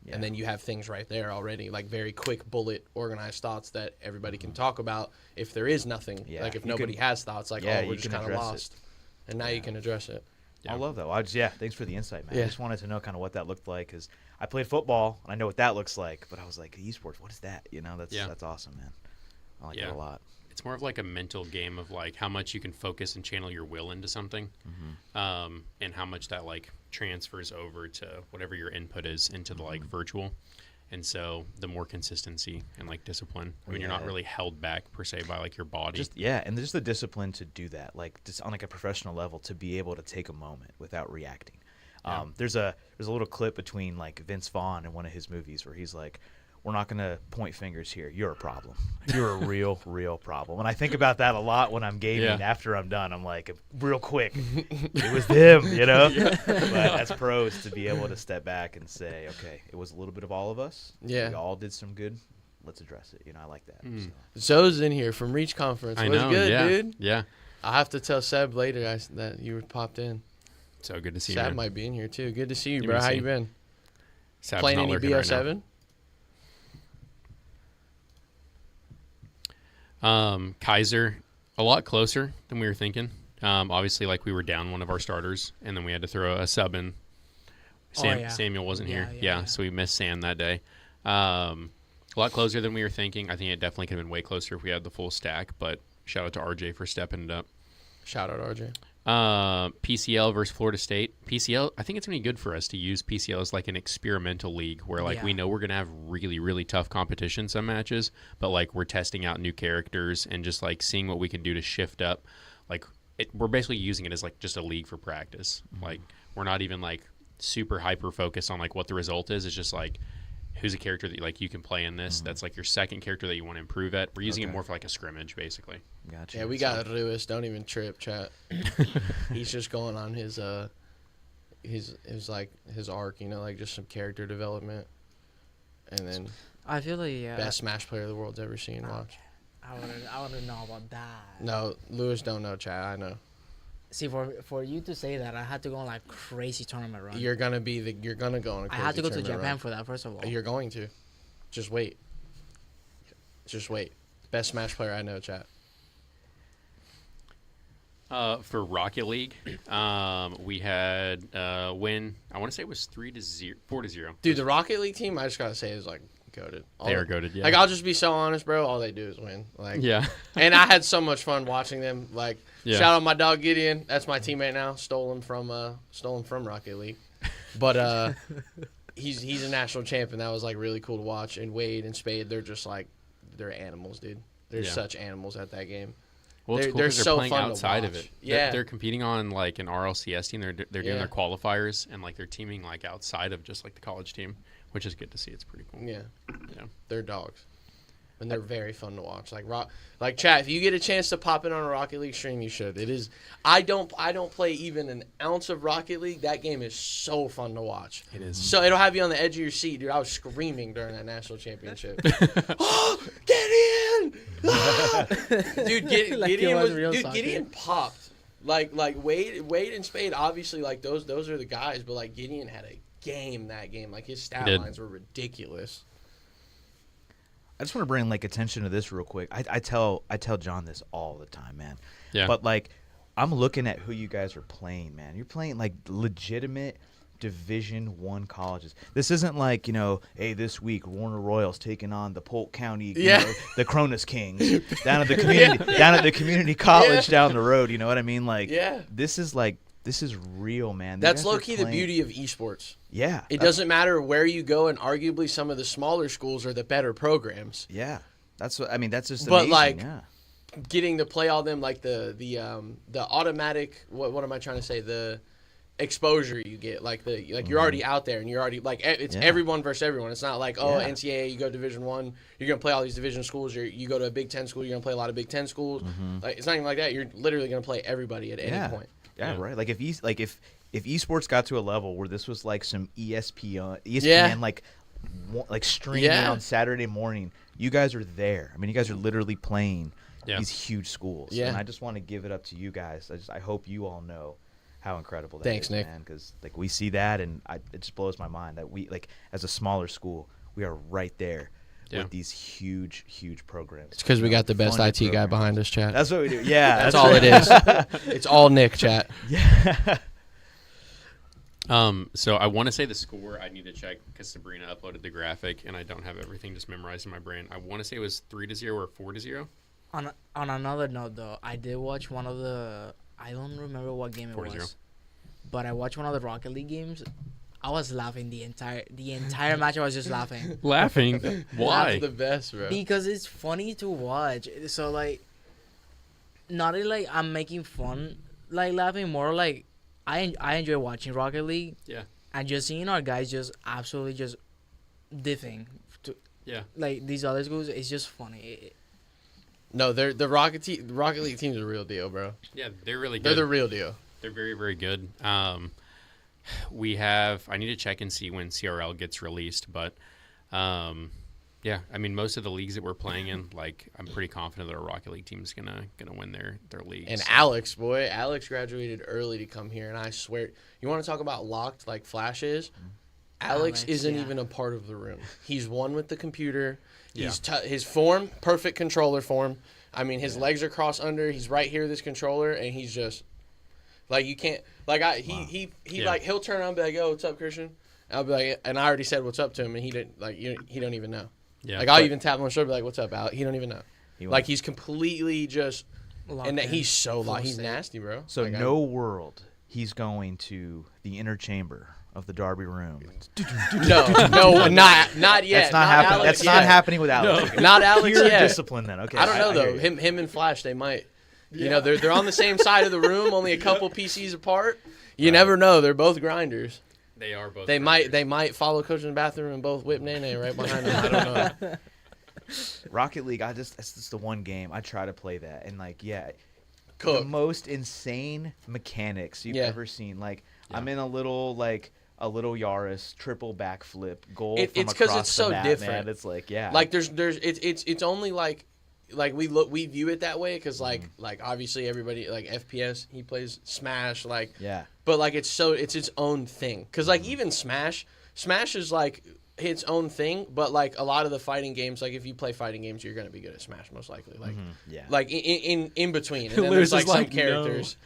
yeah. And then you have things right there already, like very quick bullet organized thoughts that everybody can talk about if there is nothing. Yeah, Like if you nobody can- has thoughts, like, yeah, oh, we're you just can kind of address it. lost. And now you can address it. I love that. Well, thanks for the insight, man. Yeah. I just wanted to know kind of what that looked like because I played football and I know what that looks like, but I was like, esports, what is that? You know, that's awesome, man. I like it a lot. It's more of like a mental game of like how much you can focus and channel your will into something, and how much that like transfers over to whatever your input is into the like virtual. And so the more consistency and like discipline, I mean, you're not Yeah. really held back per se by like your body. And just the discipline to do that, like just on like a professional level, to be able to take a moment without reacting. There's a little clip between like Vince Vaughn in one of his movies where he's like, "We're not gonna point fingers here. You're a problem. You're a real problem." And I think about that a lot when I'm gaming. Yeah. After I'm done, I'm like, real quick, it was them, you know. But as pros, to be able to step back and say, okay, it was a little bit of all of us. Yeah. We all did some good. Let's address it. You know, I like that. So. Zoe's in here from Reach Conference. I What's know, good, yeah, dude? yeah. I'll have to tell Seb later that you were popped in. So good to see you. Seb Man. might be in here too. Good to see you, Give bro. me a How seat. you been? Sab's Playing not any lurking right now. BO7? Kaiser, a lot closer than we were thinking. Obviously, like we were down one of our starters, and then we had to throw a sub in. Yeah. Samuel wasn't Yeah, here. yeah. So we missed Sam that day. A lot closer than we were thinking. I think it definitely could have been way closer if we had the full stack, but shout out to RJ for stepping it up. Shout out RJ. PCL versus Florida State. PCL, I think it's going to be good for us to use PCL as like an experimental league where like we Yeah. know we're going to have really, really tough competition some matches, but like we're testing out new characters and just like seeing what we can do to shift up. Like we're basically using it as like just a league for practice. Like we're not even like super hyper focused on like what the result is. It's just like who's a character that like you can play in this. That's like your second character that you want to improve at. We're using it more for like a scrimmage basically. Gotcha. Yeah, we got Lewis. Don't even trip, chat. He's just going on his like his arc, you know, like just some character development, and then I feel like best Smash player the world's ever seen. Watch. I wouldn't know about that. No, Lewis don't know, chat. I know. See, for you to say that, I had to go on like crazy tournament run. You're gonna go on a I crazy had to go to tournament Japan run. for that. First of all, You're going to. Just wait. Just wait. Best Smash player I know, chat. For Rocket League, we had win. I want to say it was 4-0. Dude, the Rocket League team, I just gotta say, is like goated. They are goated, yeah. Like, I'll just be so honest, bro. All they do is win. Like, Yeah. and I had so much fun watching them. Like, Yeah. shout out my dog Gideon. That's my teammate now. Stole him from Rocket League. But he's a national champion. That was like really cool to watch. And Wade and Spade, they're animals, dude. They're Yeah. such animals at that game. Well, it's cool they're 'cause they're so playing fun to outside of watch. it. Yeah. They're competing on like an RLCS team. They're doing Yeah. their qualifiers and like they're teaming like outside of just like the college team, which is good to see. It's pretty cool. Yeah. Yeah. They're dogs. And they're very fun to watch. Like chat, if you get a chance to pop in on a Rocket League stream, you should. It is I don't play even an ounce of Rocket League. That game is so fun to watch. It is. So it'll have you on the edge of your seat, dude. I was screaming during that national championship. Oh, get in! Ah! Dude, Like it Gideon was real dude, soccer. Gideon popped. Like Wade and Spade, obviously, like those are the guys, but like Gideon had a game that game. Like his stat did. lines were ridiculous. I just want to bring like attention to this real quick. I tell John this all the time, man. Yeah. But like, I'm looking at who you guys are playing, man. You're playing like legitimate Division I colleges. This isn't like, hey, this week Warner Royals taking on the Polk County, the Cronus Kings down at the community college down the road. You know what I mean? Like, Yeah. this is real, man. These That's guys are low key the playing- beauty of esports. Yeah. It doesn't matter where you go, and arguably some of the smaller schools are the better programs. Yeah. That's what I mean. That's just But, amazing. like, yeah. Getting to play all them, like the automatic, what am I trying to say? The exposure you get, you're already out there, and you're already like it's Yeah. everyone versus everyone. It's not like Yeah. NCAA, you go Division I, you're gonna play all these Division schools. You go to a Big Ten school, you're gonna play a lot of Big Ten schools. Like it's not even like that. You're literally gonna play everybody at any point. Yeah, right. Like if esports got to a level where this was like some ESPN Yeah. like streaming Yeah. on Saturday morning, you guys are there. I mean, you guys are literally playing Yeah. these huge schools. Yeah. And I just want to give it up to you guys. I hope you all know how incredible that Thanks, is, Nick. man. Because like we see that, and it just blows my mind that we like as a smaller school, we are right there Yeah. with these huge programs. It's because we got the best Fun IT guy programs. behind us, chat. That's what we do. Yeah, That's all it is. It's all Nick, chat. Yeah. So I want to say the score. I need to check because Sabrina uploaded the graphic, and I don't have everything just memorized in my brain. I want to say it was 3-0 or 4-0. On another note, though, I did watch one of the. I don't remember what game it 4-0. was, but I watched one of the Rocket League games. I was laughing the entire match. I was just laughing Laughing. Why? That's the best, bro. because it's funny to watch. So like, not like I'm making fun, like laughing, more like I enjoy watching Rocket League. Yeah. And just seeing our guys just absolutely just diffing to Yeah. like these other schools. It's just funny. No, they're the Rocket League team's a real deal, bro. Yeah, they're really They're good. the real deal. They're very, very good. I need to check and see when CRL gets released, but yeah, I mean, most of the leagues that we're playing in, like, I'm pretty confident that our Rocket League team is gonna win their leagues. And Alex graduated early to come here, and I swear, you want to talk about locked like Flash is? Alex isn't yeah. even a part of the room. He's one with the computer. Yeah. His form, perfect controller form. I mean, his legs are crossed under. He's right here with this controller, and he's just like you can't like Yeah. like he'll turn around and be like, "Yo, what's up, Christian?" And I'll be like, and I already said what's up to him, and he didn't like he don't even know. Yeah. Like I'll even tap him on the shoulder, be like, "What's up, Alex?" He don't even know. He Like won't. he's completely just, Locked and that in, he's so full like he's state. nasty, bro. So Like, no world he's going to the inner chamber of the Darby room. no, not yet. That's not happening. Alex That's not yet. happening with Alex. Not Alex Pure yet. discipline then. Okay. I don't know hear though. you. Him and Flash, they might. You know, they're on the same side of the room, only a couple PCs apart. You never know. They're both grinders. They are both. They grinders. might follow coach in the bathroom and both whip Nene right behind them. I don't know. Rocket League, that's just the one game I try to play that, and like, the Cook. most insane mechanics you've Yeah. ever seen. Like, Yeah. I'm in a little Yaris triple backflip goal from It's 'cause across it's the so map, different. Man. It's like, yeah, Like it's only like we view it that way because like obviously everybody like FPS he plays Smash like yeah, but like it's its own thing because like even Smash is like its own thing, but like a lot of the fighting games, like if you play fighting games, you're gonna be good at Smash most likely. Like, Yeah. like in between, and then Lewis there's like is some like, no. characters.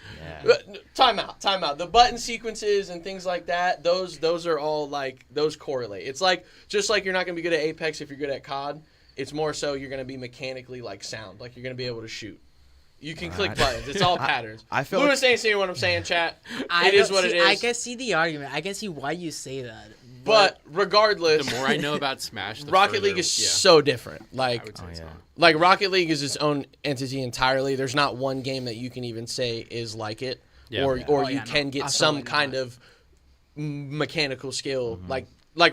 Yeah. Time out. The button sequences and things like that, those are all like those correlate. It's like just like you're not gonna be good at Apex if you're good at COD. It's more so you're gonna be mechanically like sound, like you're gonna be able to shoot. You can click buttons. It's all patterns. I feel Lewis ain't seeing what I'm saying, chat. I It is don't what it see- is. I can see the argument. I can see why you say that. But regardless, The more I know about Smash, the Rocket further- League is yeah, so different. I Like, would say so. like Rocket League is its own entity entirely. There's not one game that you can even say is like it, Yeah. or Yeah. or Oh, you yeah, no, can get some absolutely kind not. of mechanical skill. Like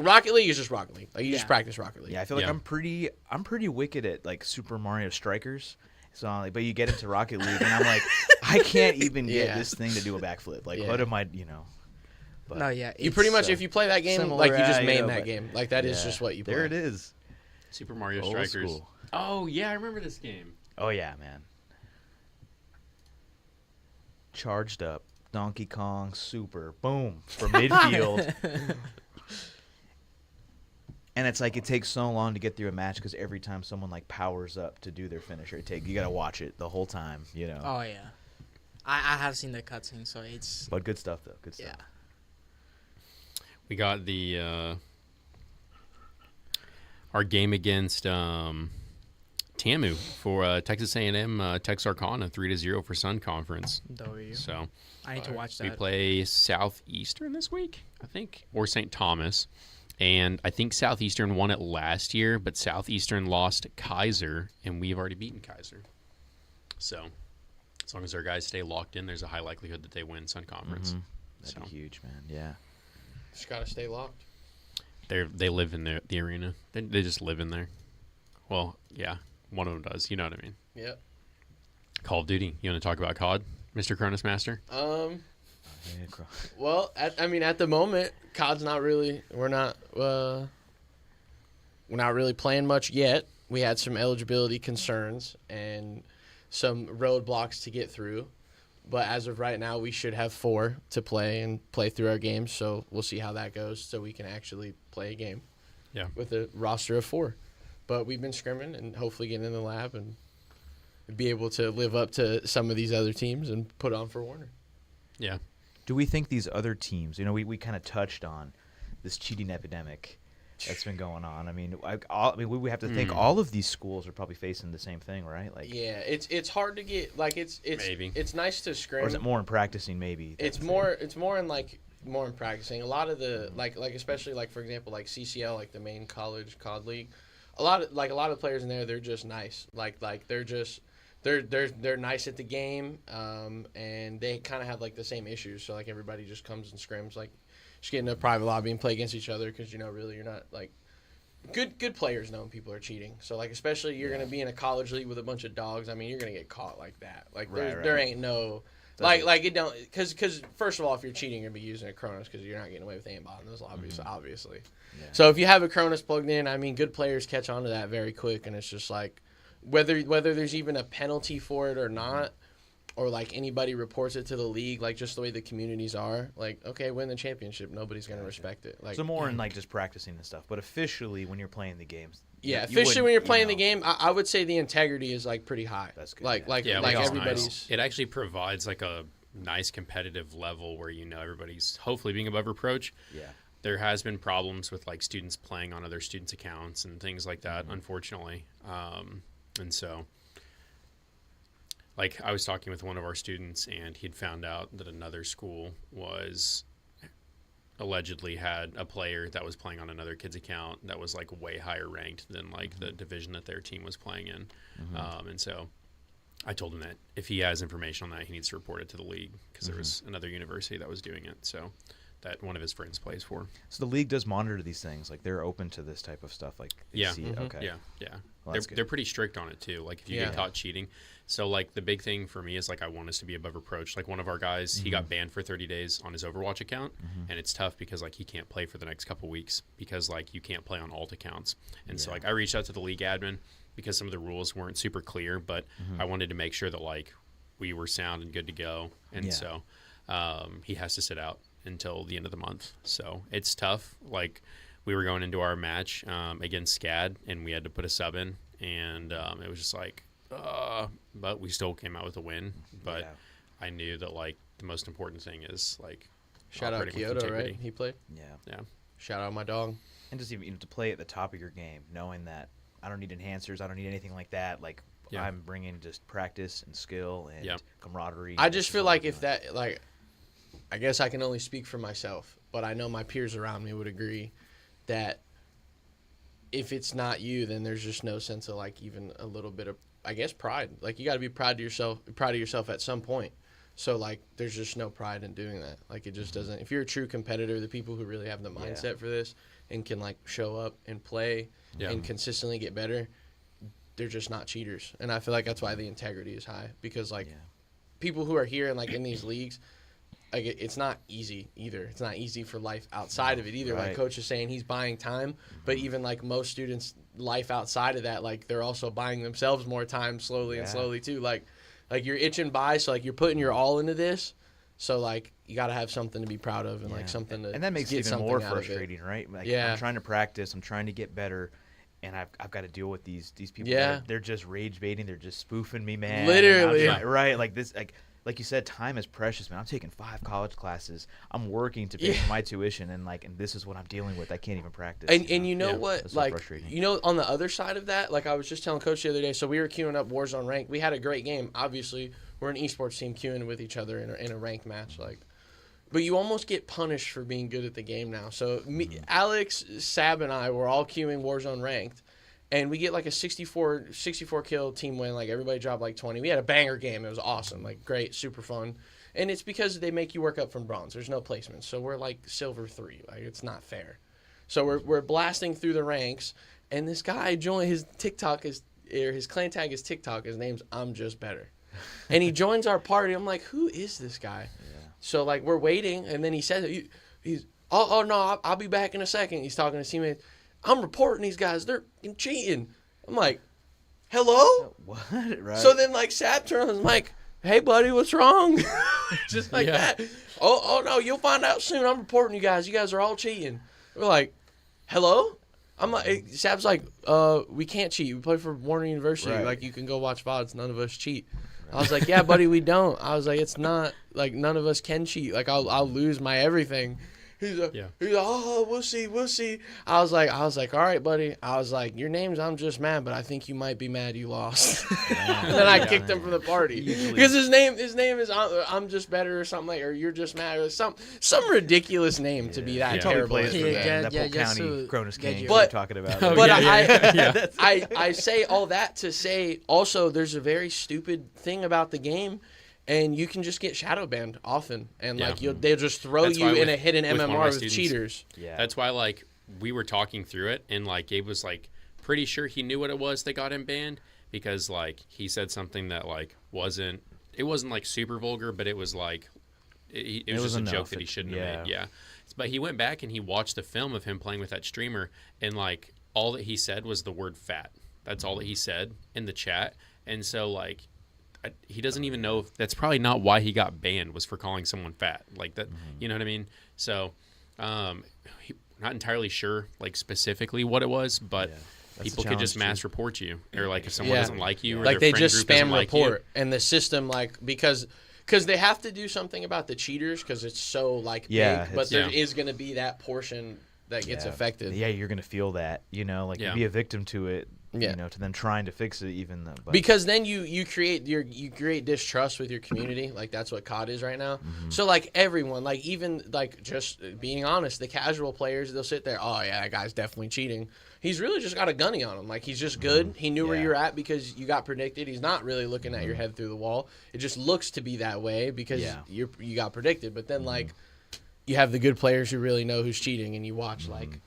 Rocket League is just Rocket League. Like you just Yeah. practice Rocket League. Yeah, I feel like Yeah. I'm pretty wicked at like Super Mario Strikers. So like, but you get into Rocket League and I'm like, I can't even get Yeah. this thing to do a backflip. Like, Yeah. what am I? But No, yeah. You pretty much, so if you play that game, similar, like you just you main know, that but- game. Like that is yeah. just what you play. There it is. Super Mario Old Strikers. school. Oh yeah, I remember this game. Oh yeah, man. Charged up, Donkey Kong Super, boom, from midfield. And it's like it takes so long to get through a match because every time someone like powers up to do their finisher, you gotta watch it the whole time, you know. Oh yeah. I have seen the cutscene, so it's But good stuff though, good stuff. yeah. We got the our game against TAMU for Texas A&M Texarkana 3-0 for Sun Conference. W. So I need to watch we that. play Southeastern this week, I think, or St. Thomas. And I think Southeastern won it last year, but Southeastern lost Kaiser, and we've already beaten Kaiser. So as long as our guys stay locked in, there's a high likelihood that they win Sun Conference. That'd So be huge, man. Yeah. Just gotta stay locked. they live in the arena. They just live in there. Well, yeah, one of them does. You know what I mean? Yep. Call of Duty. You want to talk about COD, Mr. Cronus Master? Well, at the moment, COD's not really. We're not really playing much yet. We had some eligibility concerns and some roadblocks to get through, but as of right now, we should have 4 to play through our games. So we'll see how that goes, so we can actually play a game. Yeah. With a roster of 4, but we've been scrimming and hopefully getting in the lab and be able to live up to some of these other teams and put on for Warner. Yeah. Do we think these other teams, we kind of touched on this cheating epidemic that's been going on. I mean, we have to think all of these schools are probably facing the same thing, right? Like, Yeah, it's hard to get it's Maybe. it's nice to scrim. or is it more in practicing? Maybe It's that's more in practicing. A lot of the like especially like for example like CCL, like the main college COD league. A lot of players in there, they're just nice. Like they're just they're nice at the game, and they kind of have like the same issues. So like everybody just comes and scrims, like just get in a private lobby and play against each other because really you're not like good players know when people are cheating. So like especially you're gonna be in a college league with a bunch of dogs. I mean you're gonna get caught like that. Like Right. there ain't no. Like it don't because first of all, if you're cheating, you're gonna be using a Cronus because you're not getting away with aimbot in those lobbies, obviously. Yeah. So if you have a Cronus plugged in, I mean, good players catch on to that very quick, and it's just like whether there's even a penalty for it or not, or like anybody reports it to the league, like just the way the communities are, like okay, win the championship, nobody's gonna respect it. Like so more in like just practicing and stuff. But officially, when you're playing the games, yeah, you officially when you're wouldn't, playing the game, I would say the integrity is like pretty high. That's good, Like yeah. like Yeah, like which is everybody's. nice. It actually provides like a nice competitive level where everybody's hopefully being above reproach. Yeah. There has been problems with like students playing on other students' accounts and things like that, unfortunately. And so, like I was talking with one of our students, and he'd found out that another school was allegedly had a player that was playing on another kid's account that was like way higher ranked than like the division that their team was playing in. And so I told him that if he has information on that, he needs to report it to the league because there was another university that was doing it. So that one of his friends plays for. So the league does monitor these things. Like they're open to this type of stuff. Like they Yeah. see it. Okay. Yeah. Well, that's good. They're pretty strict on it too. Like if you Yeah. get caught cheating. So like the big thing for me is like I want us to be above reproach. Like one of our guys, he got banned for 30 days on his Overwatch account, and it's tough because like he can't play for the next couple weeks because like you can't play on alt accounts. And so like I reached out to the league admin because some of the rules weren't super clear, but I wanted to make sure that like we were sound and good to go. And Yeah. so he has to sit out until the end of the month. So it's tough. Like we were going into our match against SCAD, and we had to put a sub in, and it was just like, but we still came out with a win. But Yeah. I knew that like the most important thing is like Shout out operating with Kyoto, right? integrity. He played. Yeah. Yeah. Shout out my dog. And just even to play at the top of your game, knowing that I don't need enhancers, I don't need anything like that. Like Yeah. I'm bringing just practice and skill and Yep. camaraderie. I This just is feel what like I'm if doing. that, like, I guess I can only speak for myself, but I know my peers around me would agree that if it's not you, then there's just no sense of like even a little bit of, I guess, pride. Like you got to be proud of yourself at some point. So like, there's just no pride in doing that. Like it just doesn't. If you're a true competitor, the people who really have the mindset for this and can like show up and play Yeah. and consistently get better, they're just not cheaters. And I feel like that's why the integrity is high, because like Yeah. people who are here and like in these leagues, like it's not easy either. It's not easy for life outside of it either. Like Right. coach is saying, he's buying time, but even like most students' life outside of that, like they're also buying themselves more time slowly and Yeah. slowly too. Like you're itching by, so like you're putting your all into this. So like you got to have something to be proud of and like Yeah. something to and that makes it get even more something out of it. frustrating, right? Like, Yeah. I'm trying to practice, I'm trying to get better, and I've got to deal with these people. Yeah. They're just rage baiting, they're just spoofing me, man. Literally. And I'm right? Like this, like you said, time is precious, man. I'm taking 5 college classes. I'm working to pay for my tuition, and this is what I'm dealing with. I can't even practice. And you know Yeah. what, That's so like, frustrating. you know, on the other side of that, like I was just telling Coach the other day, so we were queuing up Warzone Ranked. We had a great game. Obviously, we're an esports team queuing with each other in a ranked match, like. But you almost get punished for being good at the game now. So me, Alex, Sab, and I were all queuing Warzone Ranked, and we get like a 64 kill team win. Like everybody dropped like 20. We had a banger game. It was awesome, like great, super fun. And it's because they make you work up from bronze. There's no placements, so we're like silver 3. Like it's not fair. So we're blasting through the ranks, and this guy joined. His TikTok is, or his clan tag is TikTok. His name's I'm Just Better, and he joins our party. I'm like, who is this guy? So like we're waiting, and then he says, he's oh no, I'll be back in a second. He's talking to his teammates. I'm reporting these guys. They're cheating. I'm like, hello. what? Right? So then like Sab turns on his mic. Hey buddy, what's wrong? Just like Yeah. that. Oh no, you'll find out soon. I'm reporting you guys. You guys are all cheating. We're like, hello? I'm like, Sab's like, we can't cheat. We play for Warner University. Right. Like you can go watch VODs. None of us cheat. I was like, yeah, buddy, we don't. I was like, it's not like none of us can cheat. Like I'll lose my everything. He's like, Yeah. oh, we'll see. I was like, all right, buddy. I was like, your name's I'm Just Mad, but I think you might be mad you lost. And then I kicked him from the party Usually- because his name is I'm Just Better or something like, or You're Just Mad or some ridiculous name to be that Yeah. Totally terrible. plays at for the Yeah, game. yeah, that yeah, Polk just County to Cronus get King you- we were But- talking about. Oh, But yeah. I say all that to say also there's a very stupid thing about the game, and you can just get shadow banned often, and Yeah. like they'll just throw That's you why in with- a hidden with one of MMR my with students- cheaters. yeah. That's why, like, we were talking through it, and like Gabe was like pretty sure he knew what it was that got him banned because like he said something that like wasn't like super vulgar, but it was like it was was just a joke enough that he that- shouldn't yeah. have made. Yeah, but he went back and he watched the film of him playing with that streamer, and like all that he said was the word fat. That's all that he said in the chat, and so like. He doesn't even know if that's probably not why he got banned was for calling someone fat like that. You know what I mean? So, not entirely sure like specifically what it was, but Yeah. That's people the could just challenge, mass too. report you, or like if someone Yeah. doesn't like you, or Like their they friend just group doesn't spam like you. report, and the system like because they have to do something about the cheaters because it's so like Yeah, big, but it's- there Yeah. is going to be that portion that gets affected. Yeah, you're gonna feel that, like Yeah. you be a victim to it, Yeah. to them trying to fix it even though. But, Because then you create distrust with your community, like that's what COD is right now. So like everyone, like even like just being honest, the casual players, they'll sit there, oh yeah, that guy's definitely cheating. He's really just got a gunny on him. Like he's just good. He knew where Yeah. you're at because you got predicted. He's not really looking at your head through the wall. It just looks to be that way because Yeah. you got predicted. But then like you have the good players who really know who's cheating, and you watch like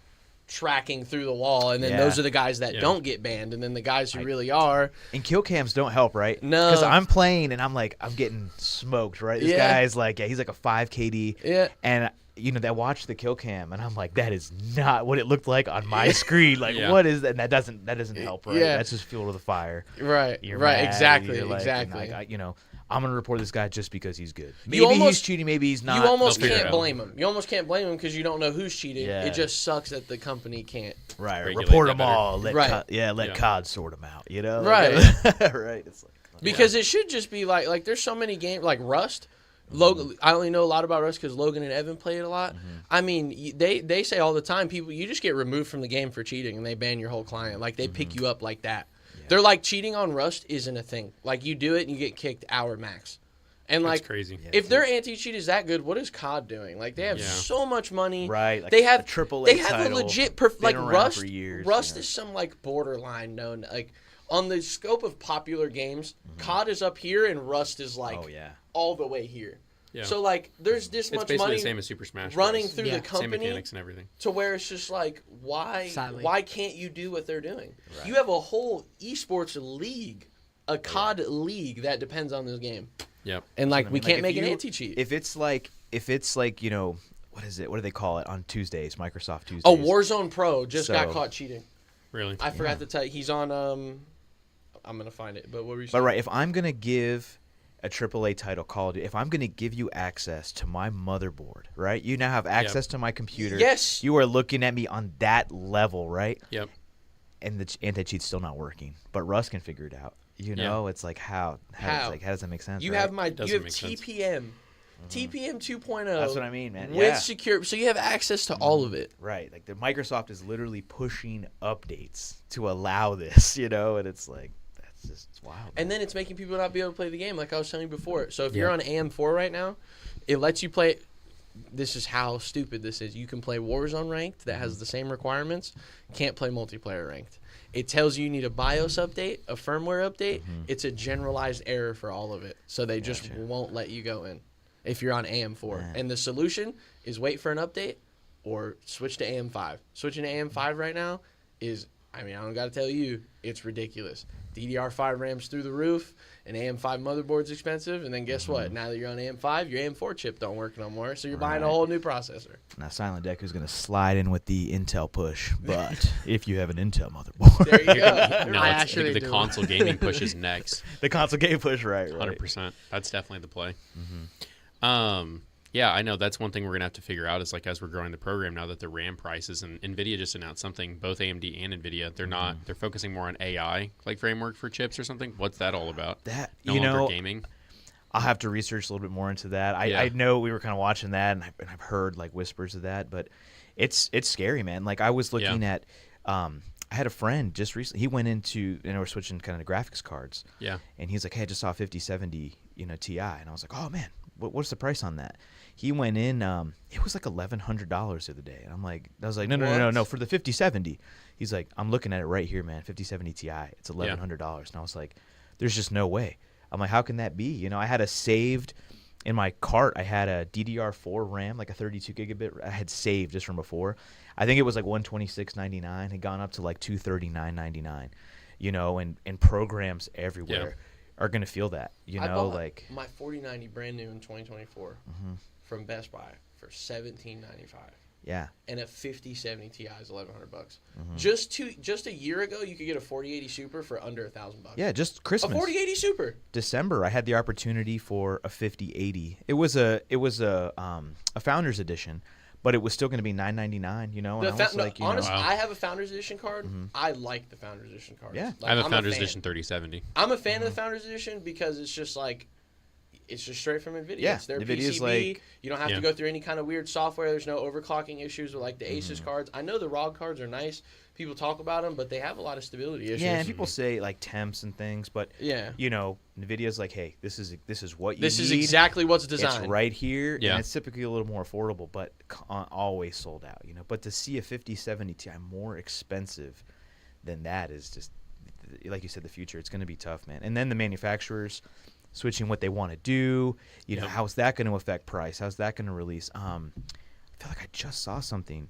tracking through the wall, and then Yeah. those are the guys that Yeah. don't get banned, and then the guys who really are. and kill cams don't help, right? No. Because I'm playing and I'm getting smoked, right? This Yeah. guy's like, he's like a 5 KD. Yeah. And they watch the kill cam and I'm like, that is not what it looked like on my screen. Like, Yeah. what is that? And that doesn't help, right? Yeah. That's just fuel to the fire. Right, You're right, mad, exactly, you're like, and exactly. I'm gonna report this guy just because he's good. You Maybe almost- he's cheating, maybe he's not. You almost They'll figure it can't out. blame him. You almost can't blame him because you don't know who's cheating. Yeah. It just sucks that the company can't. right. regulate Report that them better. all. Let Right. let Yeah. COD sort them out. You know. Right. right. It's like Because it should just be like there's so many games like Rust. Logan, I only know a lot about Rust because Logan and Evan play it a lot. I mean, they say all the time, people, you just get removed from the game for cheating and they ban your whole client. Like they pick you up like that. They're like, cheating on Rust isn't a thing. Like you do it and you get kicked hour max. And That's like, crazy. if their anti-cheat is that good, what is COD doing? Like they have Yeah. so much money. right. Like They have a AAA they have title, a legit been like around Rust. for years, Rust you know. is some like borderline known like on the scope of popular games. COD is up here and Rust is like Oh yeah. all the way here. Yeah. So like there's this It's much basically money the same as Super Smash running Bros. through Yeah. the Same company mechanics and everything. to where it's just like why Sadly. can't you do what they're doing? Right. You have a whole esports league, a COD league that depends on this game. Yep. And like I we mean, can't if make an you- anti-cheat. If it's like you know, what is it? What do they call it on Tuesdays? Microsoft Tuesdays. Oh, Warzone Pro just got So- caught cheating. Really. I forgot to tell you he's on I'm gonna find it, but what were you But saying? right, if I'm gonna give a AAA title, Call of Duty, if I'm gonna give you access to my motherboard, right? You now have access to my computer. Yes. You are looking at me on that level, right? Yep. And the anti-cheat's still not working, but Russ can figure it out. You know, it's like how? How? Like, how does that make sense? You right? have doesn't you have make sense. TPM. TPM 2.0. That's what I mean, man. With Yeah. secure, so you have access to all of it. Right, like the Microsoft is literally pushing updates to allow this, you know, and it's like that's just it's wild. And then it's making people not be able to play the game, like I was telling you before. So if Yeah. you're on AM4 right now, it lets you play. This is how stupid this is. You can play Warzone ranked that has the same requirements. Can't play multiplayer ranked. It tells you need a BIOS update, a firmware update. It's a generalized error for all of it, so they just won't let you go in if you're on AM4. Man. And the solution is wait for an update or switch to AM5. Switching to AM5 right now is, I mean, I don't got to tell you, it's ridiculous. DDR5 RAM's through the roof, and AM5 motherboard's expensive, and then guess what? Now that you're on AM5, your AM4 chip don't work no more, so you're buying a Right. whole new processor. Now Silent Deck is going to slide in with the Intel push, but if you have an Intel motherboard, There you go. No, I it's actually the do. console gaming pushes next. the console game push, right? 100%. That's definitely the play. Yeah, I know that's one thing we're gonna have to figure out is like as we're growing the program now that the RAM prices and Nvidia just announced something, both AMD and Nvidia, they're focusing more on AI like framework for chips or something. What's that all about? That No you longer know, gaming. I'll have to research a little bit more into that. Yeah. I know we were kind of watching that, and I've heard like whispers of that, but it's scary, man. Like I was looking at, I had a friend just recently. He went into, we're switching kind of to graphics cards, Yeah. and he's like, "Hey, I just saw a 5070, Ti," and I was like, "Oh man, what's the price on that?" He went in, it was like $1,100 the other day, and I was like, no, What? for the 5070. He's like, "I'm looking at it right here, man, 5070 Ti. It's $1,100," and I was like, "There's just no way." I'm like, how can that be? I had a saved in my cart. I had a DDR4 RAM, like a 32 gigabit. I had saved just from before. I think it was like $126.99. Had gone up to like $239.99. And programs everywhere are gonna feel that. I bought like my 4090 brand new in 2024 from Best Buy for $1,795. yeah. And a 5070 Ti is $1,100. Just a year ago, you could get a 4080 Super for under $1,000. Yeah, just a Christmas. 4080 Super. December, I had the opportunity for a 5080. It was a founder's edition, but it was still going to be $999. And I was like, honestly, Wow. I have a Founders Edition card. I like the Founders Edition cards. Yeah. Like, I have a I'm Founders fan. Edition 3070. I'm a fan of the Founders Edition because it's just like, it's just straight from NVIDIA. Yeah, It's their NVIDIA's PCB. like- You don't have Yeah. to go through any kind of weird software. There's no overclocking issues with like the Asus cards. I know the ROG cards are nice. People talk about them, but they have a lot of stability issues. yeah, and people say like temps and things, but Yeah. NVIDIA's like, hey, this is what you This need. is exactly what's It's designed. right here, Yeah. and it's typically a little more affordable, but always sold out. But to see a 5070 Ti more expensive than that is just, like you said, the future. It's going to be tough, man. And then the manufacturers switching what they want to do. Yep. How's that going to affect price? How's that going to release? I feel like I just saw something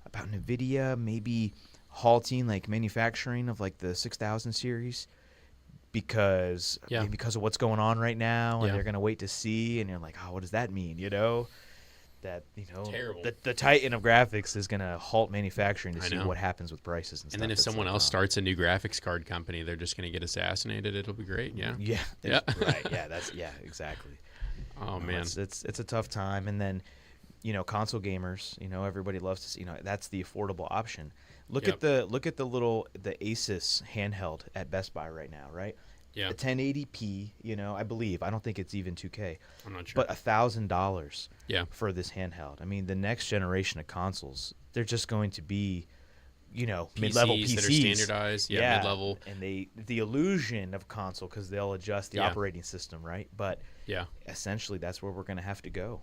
about NVIDIA maybe halting like manufacturing of like the 6000 series because of what's going on right now, and Yeah. they're going to wait to see, and you're like, oh, what does that mean? that Terrible. the titan of graphics is going to halt manufacturing to I see know. what happens with prices and stuff. And then if It's someone like, else oh. starts a new graphics card company, they're just going to get assassinated. It'll be great. Yeah. Yeah. Yeah. Right. Yeah. Exactly. Oh, No, man. it's a tough time. And then, console gamers, everybody loves to see, that's the affordable option. Look Yep. at the Asus handheld at Best Buy right now, right? Yeah. The 1080p, I believe. I don't think it's even 2K. I'm not sure. But $1,000 Yeah. for this handheld. I mean, the next generation of consoles, they're just going to be, mid-level PCs that are standardized. Yeah, mid-level. And the illusion of console, because they'll adjust the Yeah. operating system, right? But Yeah. essentially, that's where we're going to have to go.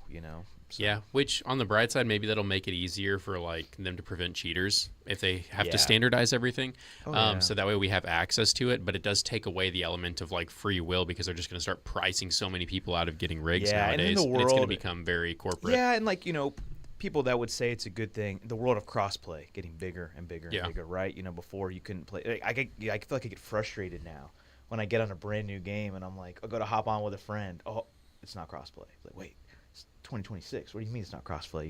So, Yeah, which on the bright side, maybe that'll make it easier for like them to prevent cheaters if they have Yeah. to standardize everything. Oh, yeah. So that way we have access to it, but it does take away the element of like free will because they're just going to start pricing so many people out of getting rigs Yeah, and in nowadays, the and it's going to world- become very corporate. Yeah, and people that would say it's a good thing. The world of crossplay getting bigger and bigger Yeah. and bigger, right? Before you couldn't play. I feel like I get frustrated now when I get on a brand new game and I'm like, I go to hop on with a friend. Oh, it's not crossplay. Like, wait, it's 2026. What do you mean it's not crossplay?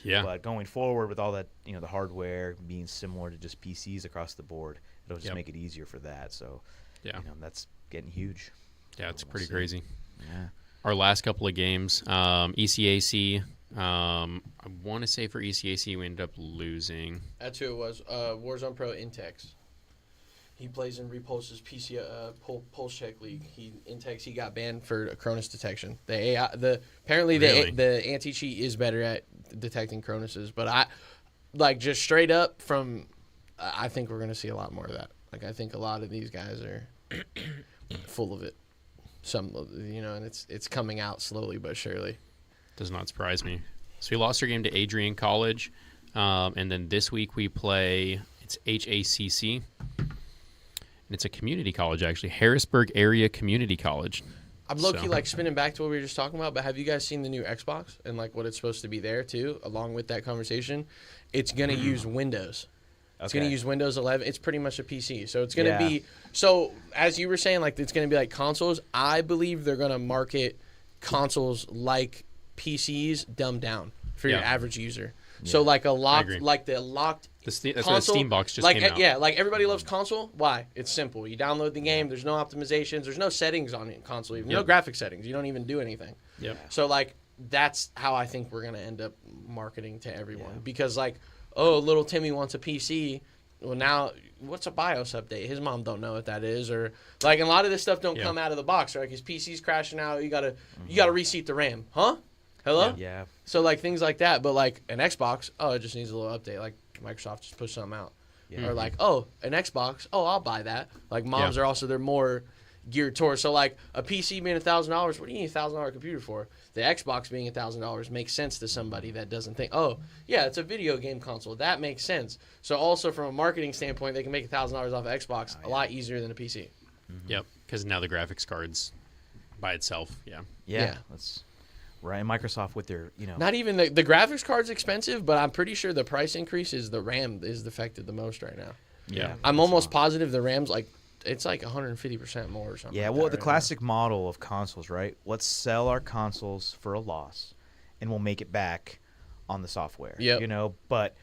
Yeah. But going forward with all that, the hardware being similar to just PCs across the board, it'll just Yep. make it easier for that. So, Yeah. that's getting huge. Yeah, it's We'll pretty see. crazy. Yeah. Our last couple of games, ECAC. I want to say for ECAC we ended up losing. That's who it was. Warzone Pro Intex. He plays in Repulse's PC Pulse Check League. He got banned for Cronus detection. The AI, apparently Really? the anti cheat is better at detecting Cronuses, but I just straight up from I think we're gonna see a lot more of that. Like I think a lot of these guys are full of it. And it's coming out slowly but surely. Does not surprise me. So we lost our game to Adrian College, and then this week we play. It's HACC, and it's a community college actually, Harrisburg Area Community College. I'm low-key So- like spinning back to what we were just talking about, but have you guys seen the new Xbox and like what it's supposed to be there too, along with that conversation? It's gonna use Windows. It's going to Okay. use Windows 11. It's pretty much a PC. So it's going to Yeah. be – so as you were saying, like it's going to be like consoles. I believe they're going to market consoles like PCs dumbed down for your Yeah. average user. So like a locked agree. – like the locked That's what the console. Steam box just like, came out. Yeah, like everybody loves console. Why? It's simple. You download the game. There's no optimizations. There's no settings on it, console even. No Yep. graphic settings. You don't even do anything. Yep. So like that's how I think we're gonna end up marketing to everyone Yeah. because like little Timmy wants a PC. Well now what's a BIOS update? His mom don't know what that is or like and a lot of this stuff don't Yeah. come out of the box. Right? His PC's crashing out. You gotta reseat the RAM. Huh? Hello? Yeah. So like things like that. But like an Xbox, it just needs a little update. Like Microsoft just pushed something out. Yeah. Or like an Xbox. I'll buy that. Like moms Yeah. are also they're more geared towards. So like a PC being $1,000, what do you need $1,000 computer for? The Xbox being $1,000 makes sense to somebody that doesn't think, yeah, it's a video game console. That makes sense. So also from a marketing standpoint, they can make $1,000 off of Xbox a lot easier than a PC. Yep. Because now the graphics cards by itself. Yeah. Yeah. That's right. And Microsoft with their, Not even the graphics card's expensive, but I'm pretty sure the price increase is the RAM is affected the most right now. Yeah. I'm almost positive the RAM's it's like 150% more or something. Yeah, like well, that the right now. classic model of consoles, right? Let's sell our consoles for a loss, and we'll make it back on the software. Yep. But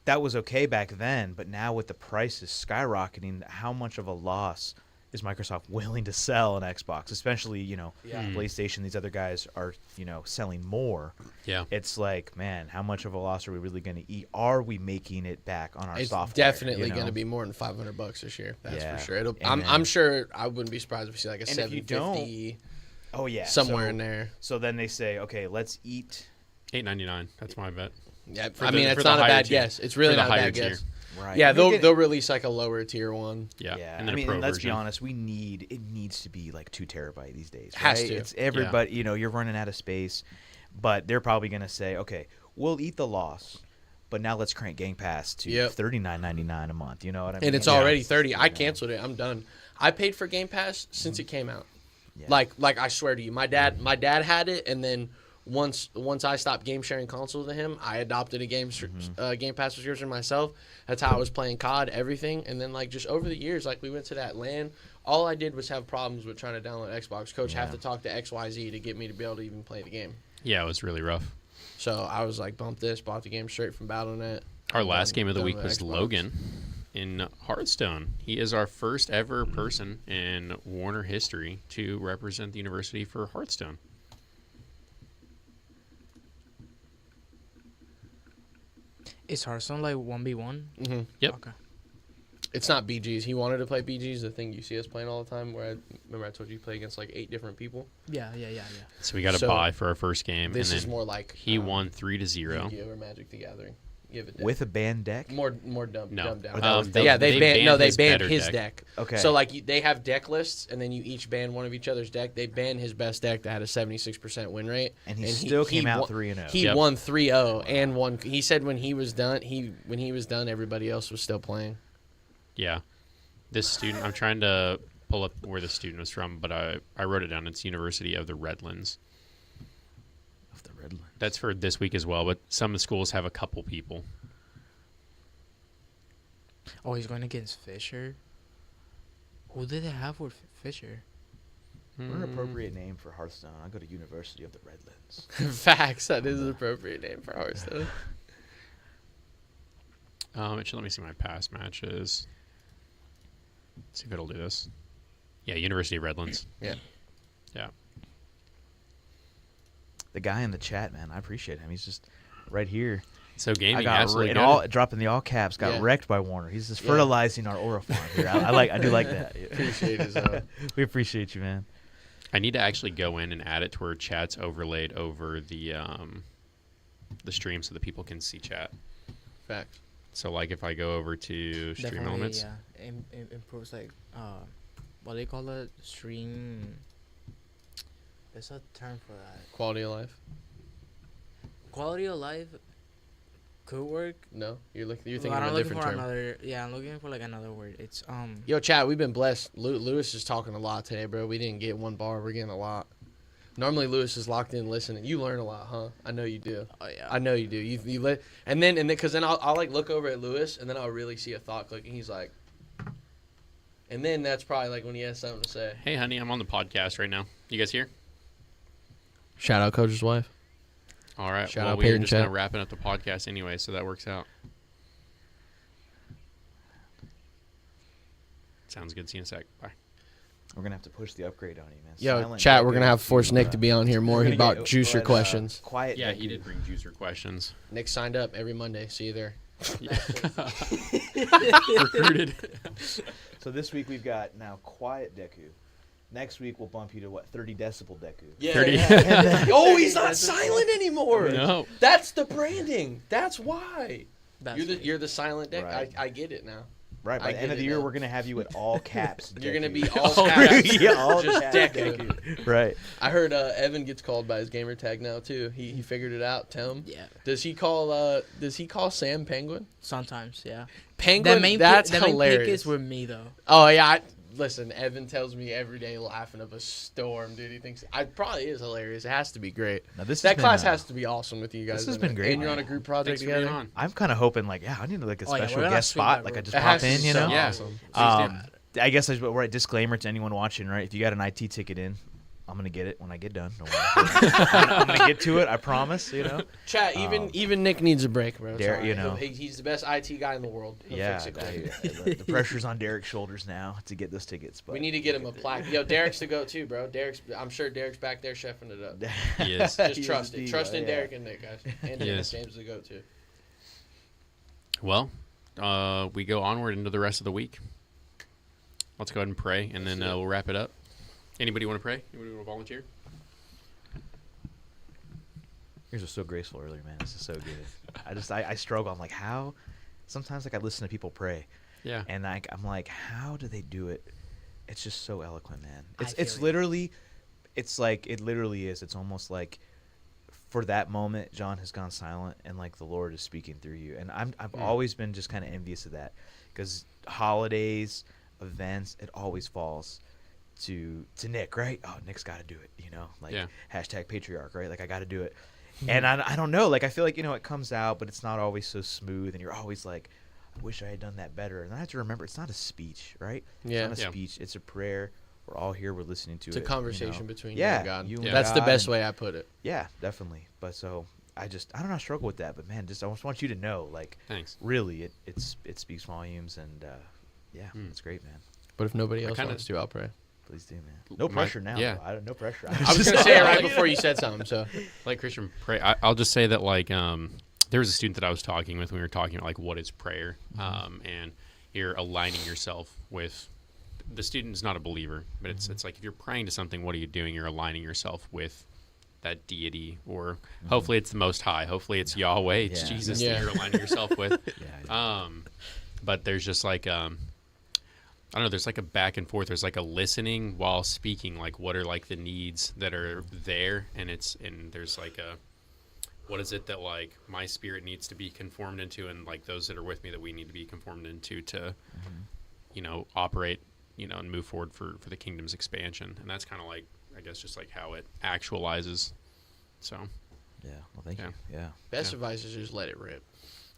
that was okay back then. But now with the prices skyrocketing, how much of a loss is Microsoft willing to sell an Xbox? Especially, PlayStation. These other guys are, selling more. Yeah. It's like, man, how much of a loss are we really going to eat? Are we making it back on our It's software? definitely going to be more than $500 this year. That's Yeah. for sure. And I'm sure I wouldn't be surprised if we see like a And if you 750 Oh yeah, somewhere so- in there. So then they say, okay, let's eat. $8.99. That's my bet. Yeah, For I the- mean for it's the not a higher bad tier. guess. It's really For the not a higher bad tier. guess. Right. Yeah, You're getting- they'll release like a lower tier one. Yeah. Yeah, And then I mean, a pro let's version. be honest. It needs to be like 2 terabyte these days. Has right? to. It's everybody. You're running out of space, but they're probably gonna say, okay, we'll eat the loss, but now let's crank Game Pass to Yep. $39.99 a month. You know what I mean? And it's Yeah. already 30. I canceled it. I'm done. I paid for Game Pass since it came out. Yeah. Like I swear to you, my dad had it, and then once I stopped game sharing consoles to him, I adopted a Game Pass subscription myself. That's how I was playing COD, everything, and then like just over the years, like we went to that LAN. All I did was have problems with trying to download Xbox. Coach have to talk to XYZ to get me to be able to even play the game. Yeah, it was really rough. So I was like, bump this, bought the game straight from Battle.net. Our last game of the Done week with was Xbox. Logan in Hearthstone. He is our first ever person in Warner history to represent the university for Hearthstone. Is Hearthstone like 1v1? Mm-hmm. Yep. Okay. It's not BGs. He wanted to play BGs, the thing you see us playing all the time, where remember I told you play against like 8 different people? Yeah. So we got to So, buy for our first game, This and is then more like he won 3-0. Yu-Gi-Oh! Or Magic the Gathering. Give it With a banned deck. more dumbed No. down. Oh, that was yeah, they banned his banned better his deck. deck. Okay. So like they have deck lists, and then you each ban one of each other's deck. They banned his best deck that had a 76% win rate, And he still came out won- 3-0. He Yep. won 3-0 and won. He said when he was done, everybody else was still playing. Yeah. This student, I'm trying to pull up where the student was from, but I wrote it down. It's University of the Redlands. Of the Redlands. That's for this week as well, but some of the schools have a couple people. Oh, he's going against Fisher. Who did they have with Fisher? What Hmm. an appropriate name for Hearthstone. I go to University of the Redlands. Facts. That is an appropriate name for Hearthstone. Actually, let me see my past matches. See if it'll do this. Yeah, University of Redlands. Yeah. Yeah. The guy in the chat, man, I appreciate him. He's just right here. So I gaming got absolutely in good. all dropping the all caps. Got Yeah. wrecked by Warner. He's just Yeah. fertilizing our aura farm here. I do like that. Appreciate his own. We appreciate you, man. I need to actually go in and add it to where chat's overlaid over the stream so that people can see chat. Facts. So like if I go over to stream Definitely, elements, yeah. Improves like what do you call it? Stream. There's a term for that. Quality of life. Quality of life could work. No, you're But thinking I'm of a looking different for term. another. Yeah, I'm looking for like another word. It's Yo, chat, we've been blessed. Lewis is talking a lot today, bro. We didn't get one bar. We're getting a lot. Normally, Lewis is locked in listening. You learn a lot, huh? I know you do. Oh yeah. I know you do. You let and then because then I'll like look over at Lewis and then I'll really see a thought click and he's like, and then that's probably like when he has something to say. hey honey, I'm on the podcast right now. You guys here? Shout out Coach's wife. All right. Shout well, out we're Peyton just kind chat. of wrapping up the podcast anyway, so that works out. Sounds good. See you in a sec. Bye. We're gonna have to push the upgrade on you, man. Yo, Silent chat, Deku. we're gonna have to force Nick to be on here more. We're He gonna bought get- juicer but, questions. Quiet. Yeah, Deku. he did bring juicer questions. Nick signed up every Monday. See you there. Recruited. So this week we've got now quiet Deku. Next week we'll bump you to what 30 decibel Deku. Yeah. 30. Oh, he's not silent anymore. No. That's the branding. That's why. That's You're the silent deck. Right. I get it now. Right. By I the end get of the it year now. we're gonna have you at all caps. You're gonna Deku. be all Oh, caps. yeah, all Just caps Deku. Right. I heard Evan gets called by his gamer tag now too. He figured it out. Tim. Yeah. Does he call Sam Penguin? Sometimes, yeah. Penguin. That's the main hilarious. pick is with me though. Oh yeah. Listen, Evan tells me every day laughing up a storm, dude. He thinks it probably is hilarious. It has to be great. Now this That has class been, has to be awesome with you guys. this has in been it. great, And you're on a man. group project Thanks for being together. on. I'm kind of hoping like I need like a Oh, yeah, special we're gonna guest sweep spot. that Like I room. just It pop has to in, be you so know. Yeah. awesome. I guess we're at disclaimer to anyone watching, right? If you got an IT ticket in, I'm gonna get it when I get done. Don't worry. I'm gonna get to it. I promise. You know. Chat, even Nick needs a break, bro. It's Derek, all right. you know. He's the best IT guy in the world. He'll Yeah. fix it quick. The pressure's on Derek's shoulders now to get those tickets. But We need to get him a plaque. Yo, Derek's the go-to, bro. I'm sure Derek's back there chefing it up. He is. Just He trust is it. the, Trust in yeah. Derek and Nick, guys. And He Dennis is. James is the go-to. Well, we go onward into the rest of the week. Let's go ahead and pray, and then we'll wrap it up. Anybody want to pray? Anybody want to volunteer? Yours was so graceful earlier, man. This is so good. I struggle. I'm like, how? Sometimes like I listen to people pray, Yeah. and I'm like, how do they do it? It's just so eloquent, man. I It's feel you. literally, it's like it literally is. It's almost like, for that moment, John has gone silent, and like the Lord is speaking through you. And I've always been just kind of envious of that, because holidays, events, it always falls to Nick, right? Oh, Nick's got to do it, you know, like Yeah. hashtag patriarch, right? Like I got to do it. And I don't know, like I feel like, you know, it comes out, but it's not always so smooth, and you're always like, I wish I had done that better. And I have to remember, it's not a speech, right? Yeah. It's not a Yeah. speech. It's a prayer. We're all here. We're listening to It's a it. conversation you know? between Yeah, you and God. you and That's the God best and- way I put it. Yeah, definitely. But so I don't know, I struggle with that, but man, I just want you to know, like, Thanks. really, it speaks volumes, and it's great, man. But if nobody else kinda- wants to, I'll pray. Please do, man. No My- pressure now. yeah. Though. No pressure. I was gonna say it right before you said something. So Like Christian pray. I'll just say that like there was a student that I was talking with when we were talking about like what is prayer, and you're aligning yourself with the student is not a believer, but it's like if you're praying to something, what are you doing? You're aligning yourself with that deity, or hopefully it's the Most High. Hopefully it's Yahweh. It's Yeah. Jesus Yeah. that you're aligning yourself with. Yeah. But there's just like I don't know. There's like a back and forth. There's like a listening while speaking. Like, what are like the needs that are there, and there's like a what is it that like my spirit needs to be conformed into, and like those that are with me that we need to be conformed into to, operate, and move forward for the kingdom's expansion. And that's kind of like I guess just like how it actualizes. So Yeah. Well, thank Yeah. you. Yeah. best advice is just let it rip.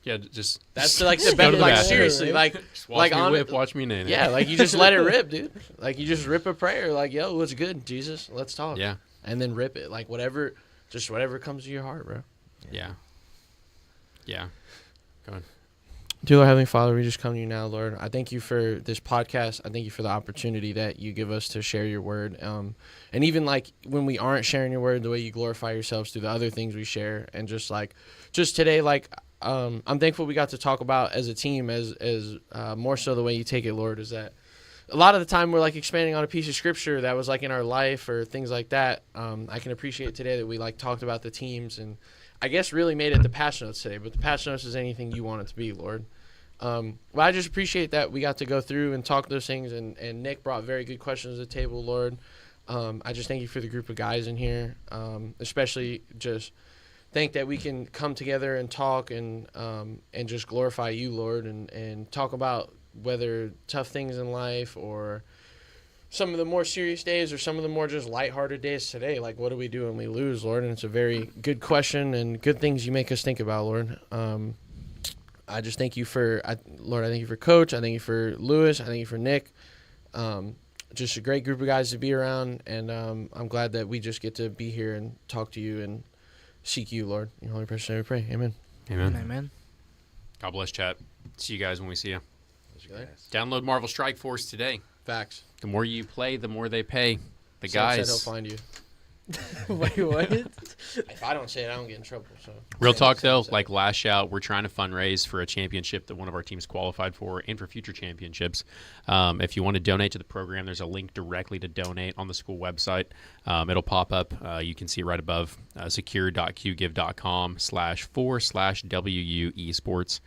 yeah, just That's like the go to best. the Like bathroom. seriously, like Just watch like me on whip, watch me nay. yeah, like you just let it rip, dude. Like you just rip a prayer. Like yo, what's good, Jesus? Let's talk. Yeah, And then rip it. Like whatever comes to your heart, bro. yeah. Go ahead. Dear Lord Heavenly Father, we just come to you now, Lord. I thank you for this podcast. I thank you for the opportunity that you give us to share your word. And even like when we aren't sharing your word, the way you glorify yourselves through the other things we share. And just today, like, I'm thankful we got to talk about as a team, as more so the way you take it, Lord, is that a lot of the time we're like expanding on a piece of scripture that was like in our life or things like that. I can appreciate today that we like talked about the teams and I guess really made it the Patch Notes today, but the Patch Notes is anything you want it to be, Lord. Well, I just appreciate that we got to go through and talk those things, and Nick brought very good questions to the table, Lord. I just thank you for the group of guys in here, especially just think that we can come together and talk and just glorify you, Lord, and talk about whether tough things in life or some of the more serious days or some of the more just lighthearted days today. Like, what do we do when we lose, Lord? And it's a very good question and good things you make us think about, Lord. I just thank you Lord, I thank you for Coach. I thank you for Lewis. I thank you for Nick. Just a great group of guys to be around. And I'm glad that we just get to be here and talk to you and seek you, Lord. In your holy precious name we pray. Amen. Amen. Amen. God bless, chat. See you guys when we see you. Those are guys. Download Marvel Strike Force today. Facts. The more you play, the more they pay. The Sam said guys. he'll find you. Wait, what? If I don't say it, I don't get in trouble. So Real Sam talk said though, so. like last shout, we're trying to fundraise for a championship that one of our teams qualified for and for future championships. If you want to donate to the program, there's a link directly to donate on the school website. It'll pop up. You can see right above secure.qgive.com/4/WU esports.